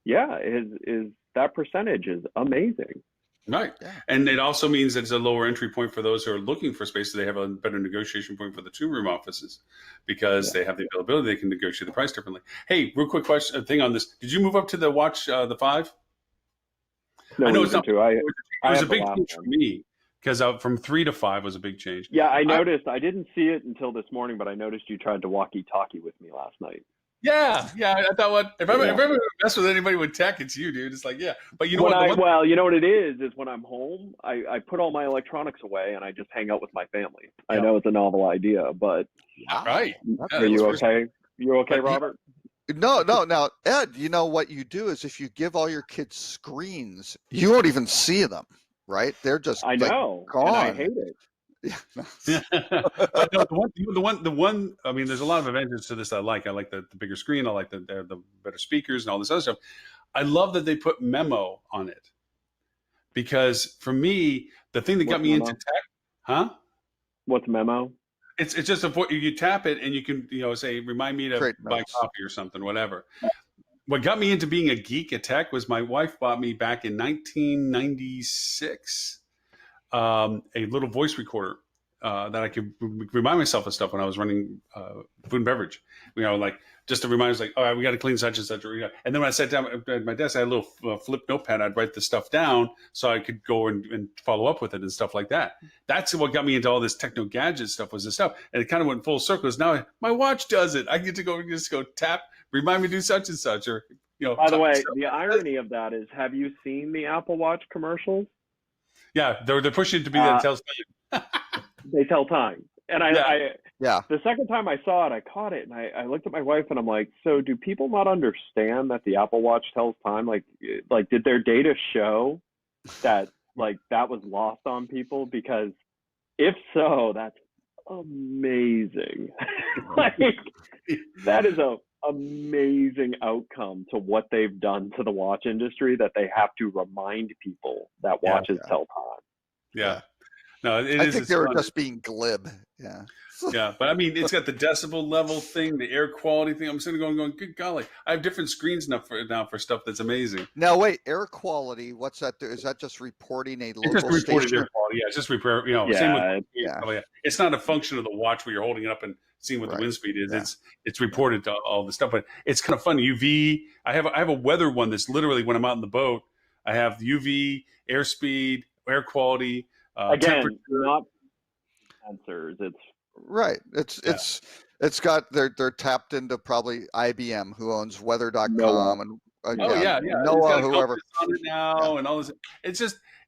Speaker 2: that percentage is amazing.
Speaker 3: Right. And it also means that it's a lower entry point for those who are looking for space. So they have a better negotiation point for the 2-room offices, because they have the availability. They can negotiate the price differently. Hey, real quick thing on this. Did you move up to the watch, the 5?
Speaker 2: No,
Speaker 3: I know it's not. It was a
Speaker 2: the
Speaker 3: big
Speaker 2: last
Speaker 3: change for
Speaker 2: one.
Speaker 3: me, because from 3 to 5 was a big change.
Speaker 2: Yeah, I noticed. I didn't see it until this morning, but I noticed you tried to walkie-talkie with me last night.
Speaker 3: Yeah. I thought, if I ever mess with anybody with tech, it's you, dude. It's like, but you know
Speaker 2: well, you know what it is when I'm home, I put all my electronics away and I just hang out with my family. I know it's a novel idea, but
Speaker 3: right.
Speaker 2: Are you okay? You okay, Robert?
Speaker 4: No. Now, Ed, you know what you do is, if you give all your kids screens, you won't even see them, right? They're just
Speaker 2: gone. And I hate it.
Speaker 3: But no, the one. I mean, there's a lot of advantages to this. I like the bigger screen. I like the better speakers and all this other stuff. I love that they put memo on it, because for me, the thing that got me into tech,
Speaker 2: What's memo?
Speaker 3: It's just you tap it and you can say, remind me to buy coffee or something, whatever. What got me into being a geek at tech was my wife bought me back in 1996 a little voice recorder that I could remind myself of stuff when I was running food and beverage. Just to remind us, all right, we got to clean such and such. And then when I sat down at my desk, I had a little flip notepad. I'd write the stuff down so I could go and follow up with it and stuff like that. That's what got me into all this techno gadget stuff, was this stuff. And it kind of went full circle. Now my watch does it. I get to go tap, remind me to do such and such. Or
Speaker 2: By the way, the irony of that is, have you seen the Apple Watch commercials?
Speaker 3: Yeah, they're pushing it to be that tells time.
Speaker 2: They tell time. And the second time I saw it, I caught it, and I looked at my wife and I'm like, so do people not understand that the Apple Watch tells time? Like did their data show that that was lost on people? Because if so, that's amazing. That is a amazing outcome to what they've done to the watch industry, that they have to remind people that watches tell time.
Speaker 3: Yeah. No,
Speaker 4: I think they were just being glib. Yeah.
Speaker 3: Yeah, but I mean, it's got the decibel level thing, the air quality thing. I'm sitting there going, good golly, I have different screens now for stuff that's amazing.
Speaker 4: Now, wait, air quality, what's that do? Is that just reporting a local
Speaker 3: station? It's just reporting air quality. Yeah, it's just same with it's not a function of the watch where you're holding it up and seeing what the wind speed is. Yeah. It's reported to all the stuff, but it's kind of fun. UV. I have a weather one that's literally, when I'm out in the boat, I have UV, airspeed, air quality.
Speaker 2: Again, not sensors. It's
Speaker 4: right. It's got they're tapped into probably IBM, who owns weather.com, and NOAA, whoever
Speaker 3: on it now, and all this.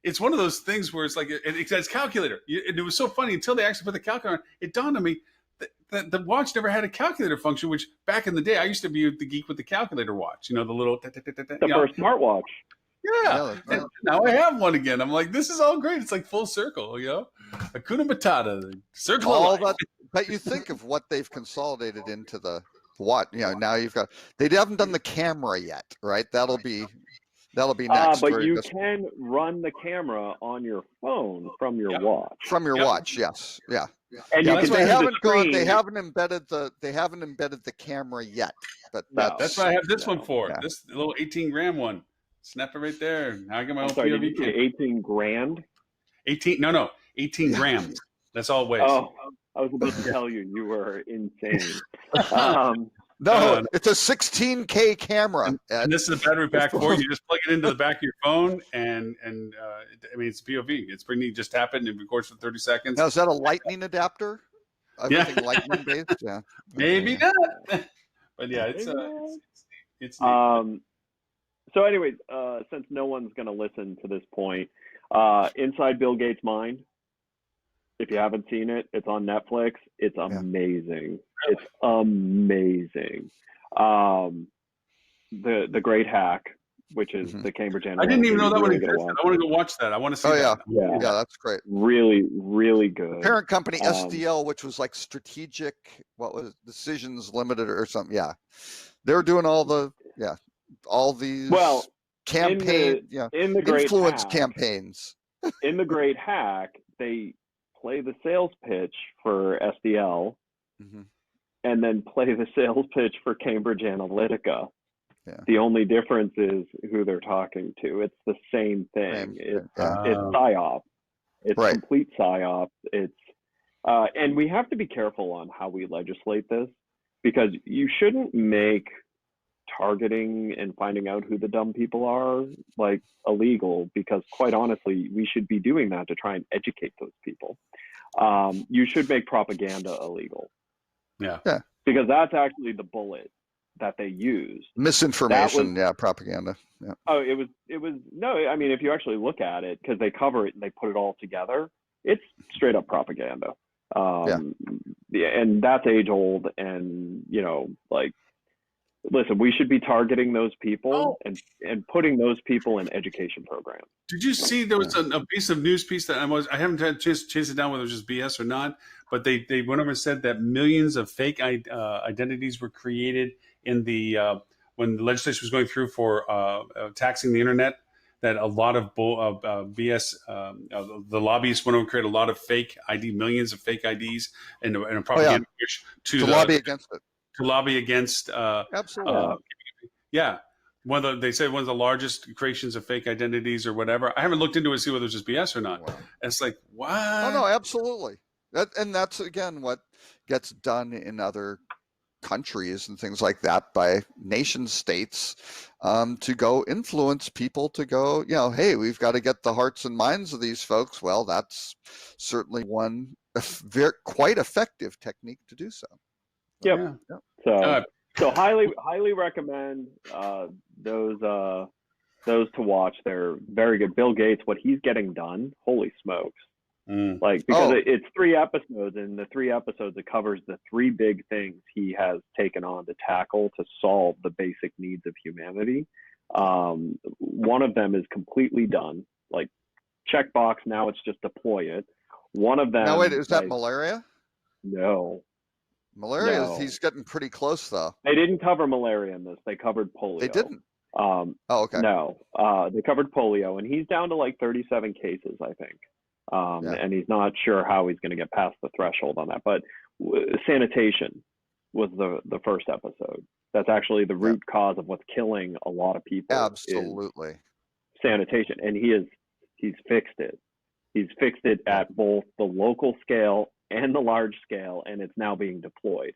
Speaker 3: It's one of those things where it's like it's calculator. It was so funny until they actually put the calculator on. It dawned on me that the watch never had a calculator function, which back in the day I used to be the geek with the calculator watch. The little
Speaker 2: first smartwatch.
Speaker 3: Yeah, and now I have one again. I'm like, this is all great. It's like full circle, Hakuna Matata, circle
Speaker 4: all that. But you think of what they've consolidated into the what? Now you've got. They haven't done the camera yet, right? That'll be. That'll be next.
Speaker 2: But
Speaker 4: Very
Speaker 2: you
Speaker 4: just-
Speaker 2: can run the camera on your phone from your
Speaker 3: Yep.
Speaker 2: watch.
Speaker 4: from your
Speaker 3: Yep.
Speaker 4: watch, yes, yeah.
Speaker 2: And
Speaker 4: Yeah,
Speaker 2: you
Speaker 3: that's
Speaker 2: can
Speaker 3: why I
Speaker 4: they
Speaker 2: see
Speaker 3: have
Speaker 2: the
Speaker 4: haven't gone. They
Speaker 2: screen.
Speaker 4: haven't embedded the camera yet. But
Speaker 2: No.
Speaker 3: That's what I have this one for.
Speaker 4: Yeah.
Speaker 3: This little 18-gram one. Snap it right there. Now I got my
Speaker 2: I'm
Speaker 3: own
Speaker 2: sorry, did
Speaker 3: POV
Speaker 2: you say
Speaker 3: camera.
Speaker 2: 18 grand?
Speaker 3: 18 grams. That's all it weighs.
Speaker 2: Oh, I was about to tell you were insane.
Speaker 4: No,
Speaker 3: no.
Speaker 4: it's a 16K camera. Ed.
Speaker 3: And this is a battery pack for it. You just plug it into the back of your phone, and I mean, it's POV. It's pretty neat. Just tap it and it records for 30 seconds.
Speaker 4: Now, is that a lightning adapter?
Speaker 3: Yeah.
Speaker 4: Everything lightning based? Yeah.
Speaker 3: Maybe not. But yeah, it's neat.
Speaker 2: So anyways, since no one's going to listen to this point, Inside Bill Gates' Mind, if you haven't seen it, it's on Netflix. It's amazing. It's amazing. The Great Hack, which is the Cambridge Analytica.
Speaker 3: I didn't even know that one
Speaker 2: Really gotta
Speaker 3: existed.
Speaker 2: watch
Speaker 3: I want to go watch that. I want to see
Speaker 4: Oh,
Speaker 3: that.
Speaker 2: Yeah.
Speaker 4: Yeah, that's great.
Speaker 2: Really, really good.
Speaker 4: Parent company
Speaker 2: Um,
Speaker 4: SDL, which was like Strategic, what was it, Decisions Limited or something. Yeah, they were doing all these
Speaker 2: Well,
Speaker 4: campaign,
Speaker 2: in the Great
Speaker 4: influence
Speaker 2: Hack,
Speaker 4: campaigns.
Speaker 2: in the Great Hack, they play the sales pitch for SDL
Speaker 4: hmm
Speaker 2: and then play the sales pitch for Cambridge Analytica.
Speaker 4: Yeah.
Speaker 2: The only difference is who they're talking to. It's the same thing. It's PSYOP. It's
Speaker 4: Right.
Speaker 2: complete PSYOP. It's and we have to be careful on how we legislate this, because you shouldn't make targeting and finding out who the dumb people are like illegal, because quite honestly, we should be doing that to try and educate those people. You should make propaganda illegal.
Speaker 3: Yeah.
Speaker 2: Because that's actually the bullet that they used.
Speaker 4: Misinformation, propaganda. Yeah.
Speaker 2: Oh, it was no, I mean, if you actually look at it, because they cover it and they put it all together, it's straight up propaganda. And that's age old. And, listen, we should be targeting those people and putting those people in education programs.
Speaker 3: Did you see there was a piece of news piece that I haven't had a chance to chase it down whether it was just BS or not, but they went over and said that millions of fake identities were created in the when the legislation was going through for taxing the internet. That a lot of BS, the lobbyists went over and created a lot of fake millions of fake IDs, and a propaganda push to
Speaker 4: lobby against it.
Speaker 3: To lobby against,
Speaker 4: Absolutely.
Speaker 3: they said one of the largest creations of fake identities or whatever. I haven't looked into it to see whether it's just BS or not.
Speaker 4: Wow.
Speaker 3: It's like, what?
Speaker 4: Oh no, absolutely. That's again what gets done in other countries and things like that by nation states to go influence people to go, hey, we've got to get the hearts and minds of these folks. Well, that's certainly one quite effective technique to do so.
Speaker 2: Yep. So highly recommend those to watch. They're very good. Bill Gates, what he's getting done, holy smokes. Because it's 3 episodes, and the 3 episodes, it covers the 3 big things he has taken on to tackle to solve the basic needs of humanity. One of them is completely done, like checkbox. Now it's just deploy it. One of them.
Speaker 4: Now wait, is that malaria?
Speaker 2: No.
Speaker 4: Malaria,
Speaker 2: No.
Speaker 4: He's getting pretty close though.
Speaker 2: They didn't cover malaria in this. They covered polio.
Speaker 4: They didn't. Okay.
Speaker 2: No, they covered polio, and he's down to like 37 cases, I think. And he's not sure how he's going to get past the threshold on that. But sanitation was the first episode. That's actually the root cause of what's killing a lot of people.
Speaker 4: Absolutely.
Speaker 2: Sanitation, and he's fixed it. He's fixed it at both the local scale and the large scale, and it's now being deployed.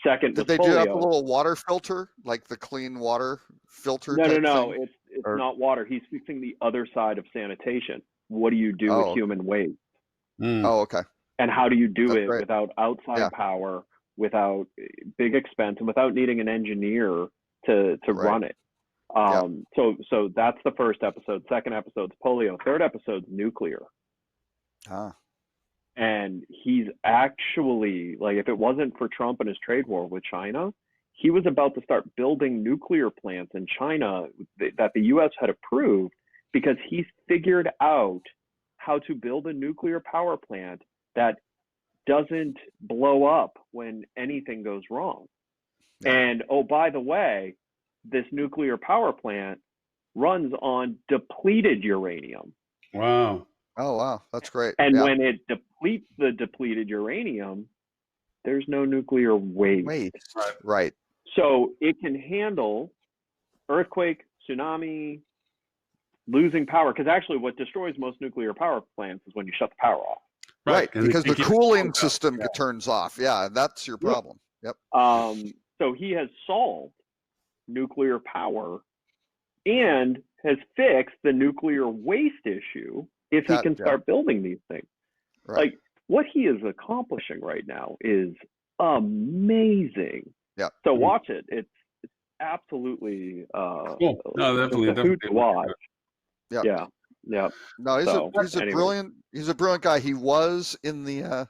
Speaker 2: Second,
Speaker 4: did they do have a little water filter, like the clean water filter?
Speaker 2: No. It's not water. He's fixing the other side of sanitation. What do you do with human waste?
Speaker 4: Oh, okay.
Speaker 2: And how do you do
Speaker 4: That's
Speaker 2: it
Speaker 4: great.
Speaker 2: without outside power, without big expense, and without needing an engineer to run it? So that's the first episode. Second episode's polio. Third episode's nuclear. And he's actually, like, if it wasn't for Trump and his trade war with China, he was about to start building nuclear plants in China that the U.S. had approved, because he's figured out how to build a nuclear power plant that doesn't blow up when anything goes wrong. And, oh, by the way, this nuclear power plant runs on depleted uranium.
Speaker 3: Wow.
Speaker 4: Oh wow, that's great.
Speaker 2: And
Speaker 4: Yeah.
Speaker 2: when it depletes the depleted uranium, there's no nuclear waste.
Speaker 4: Right.
Speaker 2: So it can handle earthquake, tsunami, losing power. Because actually what destroys most nuclear power plants is when you shut the power off.
Speaker 4: Right.
Speaker 3: And
Speaker 4: Because the
Speaker 3: keep-
Speaker 4: cooling system turns off. Yeah, that's your problem. Yep.
Speaker 2: So he has solved nuclear power and has fixed the nuclear waste issue if he can start building these things.
Speaker 4: Right.
Speaker 2: Like what he is accomplishing right now is amazing.
Speaker 4: Yeah.
Speaker 2: So watch it. It's absolutely
Speaker 3: cool. No, definitely,
Speaker 2: it's a hoot to watch.
Speaker 4: Yeah.
Speaker 2: Yeah. Yeah.
Speaker 4: No, he's
Speaker 2: So,
Speaker 4: a
Speaker 2: anyway.
Speaker 4: he's a brilliant guy. He was in the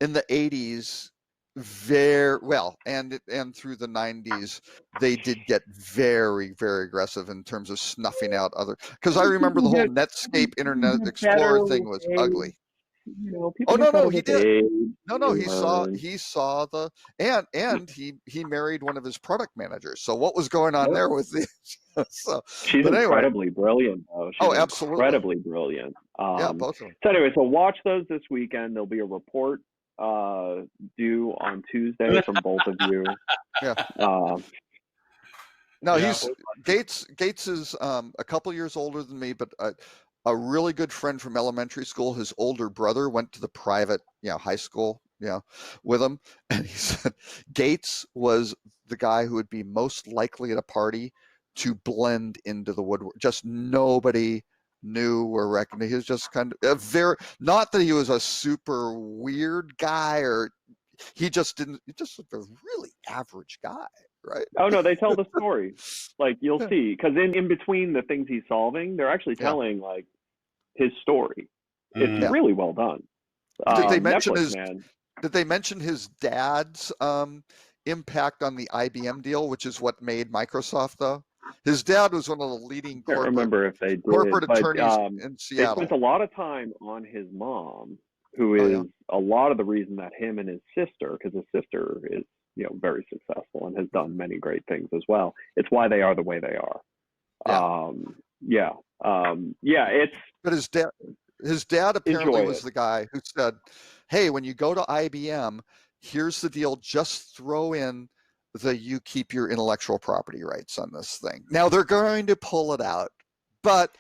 Speaker 4: 80s very well, and through the 90s they did get very, very aggressive in terms of snuffing out other, because I remember the whole Netscape Internet Explorer thing was ugly.
Speaker 2: You know,
Speaker 4: Oh
Speaker 2: people
Speaker 4: no, he did.
Speaker 2: age,
Speaker 4: No,
Speaker 2: they learn.
Speaker 4: he saw the and he married one of his product managers. So what was going on there with the so
Speaker 2: She's
Speaker 4: but anyway.
Speaker 2: incredibly brilliant though. She's
Speaker 4: Absolutely.
Speaker 2: incredibly brilliant.
Speaker 4: Yeah, both of them.
Speaker 2: So anyway, so watch those this weekend. There'll be a report due on Tuesday from both of you.
Speaker 4: Yeah. No, he's Gates is a couple years older than me, but a really good friend from elementary school. His older brother went to the private, high school, with him, and he said Gates was the guy who would be most likely at a party to blend into the woodwork. Just nobody knew or reckoned. He was just kind of not that he was a super weird guy, or he just was a really average guy. Right.
Speaker 2: Oh no, they tell the story. Like you'll see, because in between the things he's solving, they're actually telling like his story. It's really well done.
Speaker 4: Did they mention
Speaker 2: Netflix,
Speaker 4: Did they mention his dad's impact on the IBM deal, which is what made Microsoft though? His dad was one of the leading
Speaker 2: I can't remember if they did,
Speaker 4: corporate
Speaker 2: but,
Speaker 4: attorneys in Seattle.
Speaker 2: They spent a lot of time on his mom, who is a lot of the reason that him and his sister, because his sister is very successful and has done many great things as well. It's why they are the way they are.
Speaker 4: But his dad apparently was the guy who said, "Hey, when you go to IBM, here's the deal. Just throw in you keep your intellectual property rights on this thing. Now they're going to pull it out, but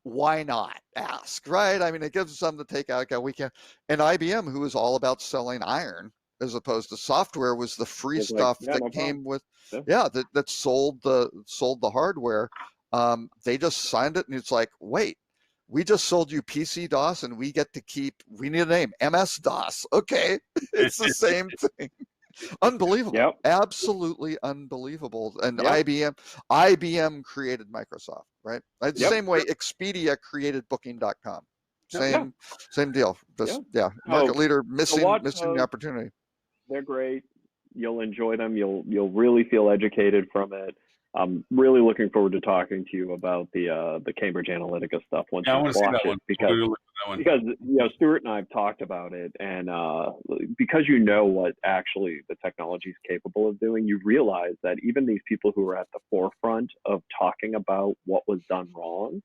Speaker 4: why not ask, right? I mean, it gives them to take out. Okay, we can." And IBM, who was all about selling iron as opposed to software, was the free stuff that came with, that sold the hardware. They just signed it, and it's like, wait, we just sold you PC DOS, and we get to keep. We need a name, MS DOS. Okay, it's the same thing. Unbelievable.
Speaker 2: Yep.
Speaker 4: Absolutely unbelievable. And IBM created Microsoft, right? The same way Expedia created Booking.com. Same deal. Market leader missing the opportunity.
Speaker 2: They're great. You'll enjoy them. You'll really feel educated from it. I'm really looking forward to talking to you about the Cambridge Analytica stuff once you watch it, because Stuart and I have talked about it, and because what actually the technology is capable of doing, you realize that even these people who are at the forefront of talking about what was done wrong,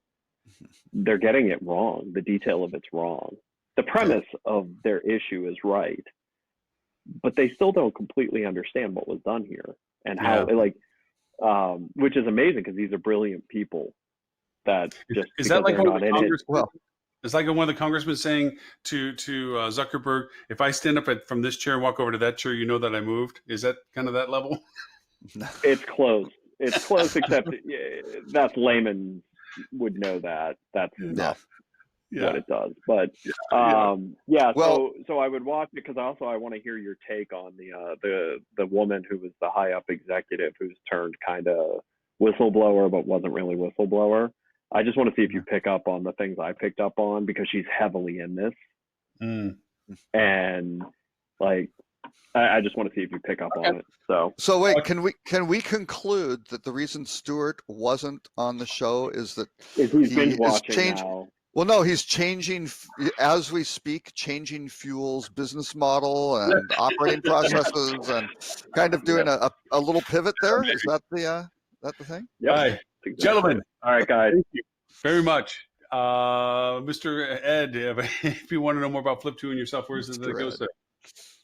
Speaker 2: they're getting it wrong. The detail of it's wrong. The premise of their issue is right, but they still don't completely understand what was done here and how which is amazing, because these are brilliant people that just
Speaker 3: is that like one of the
Speaker 2: congressmen?
Speaker 3: It's like one of the congressmen saying to Zuckerberg, "If I stand up from this chair and walk over to that chair, you know that I moved." Is that kind of that level?
Speaker 2: It's close. It's close, except that's layman would know that. That's not what it does. But so I would watch it, because also I want to hear your take on the woman who was the high up executive who's turned kind of whistleblower but wasn't really whistleblower. I just want to see if you pick up on the things I picked up on, because she's heavily in this. And like I just want to see if you pick up on it. So
Speaker 4: wait, can we conclude that the reason Stuart wasn't on the show is that
Speaker 2: he's binge watching now?
Speaker 4: Well, no, he's changing as we speak, changing Fuel's business model and operating processes, and kind of doing a little pivot there. Is that the thing?
Speaker 2: Yeah.
Speaker 3: Right. Gentlemen,
Speaker 2: All right, guys.
Speaker 3: Thank you very much. Mr. Ed, if you want to know more about Flip2 and yourself, where's it that it goes to?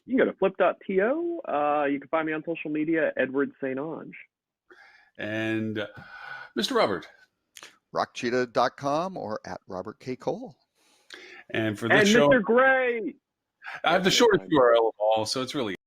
Speaker 2: You can go to flip.to. You can find me on social media, Edward St. Ange.
Speaker 3: And Mr. Robert.
Speaker 4: rockcheetah.com or at Robert K. Cole.
Speaker 3: And for this
Speaker 2: and
Speaker 3: show,
Speaker 2: Mr. Gray.
Speaker 3: I have the shortest URL of all, so it's really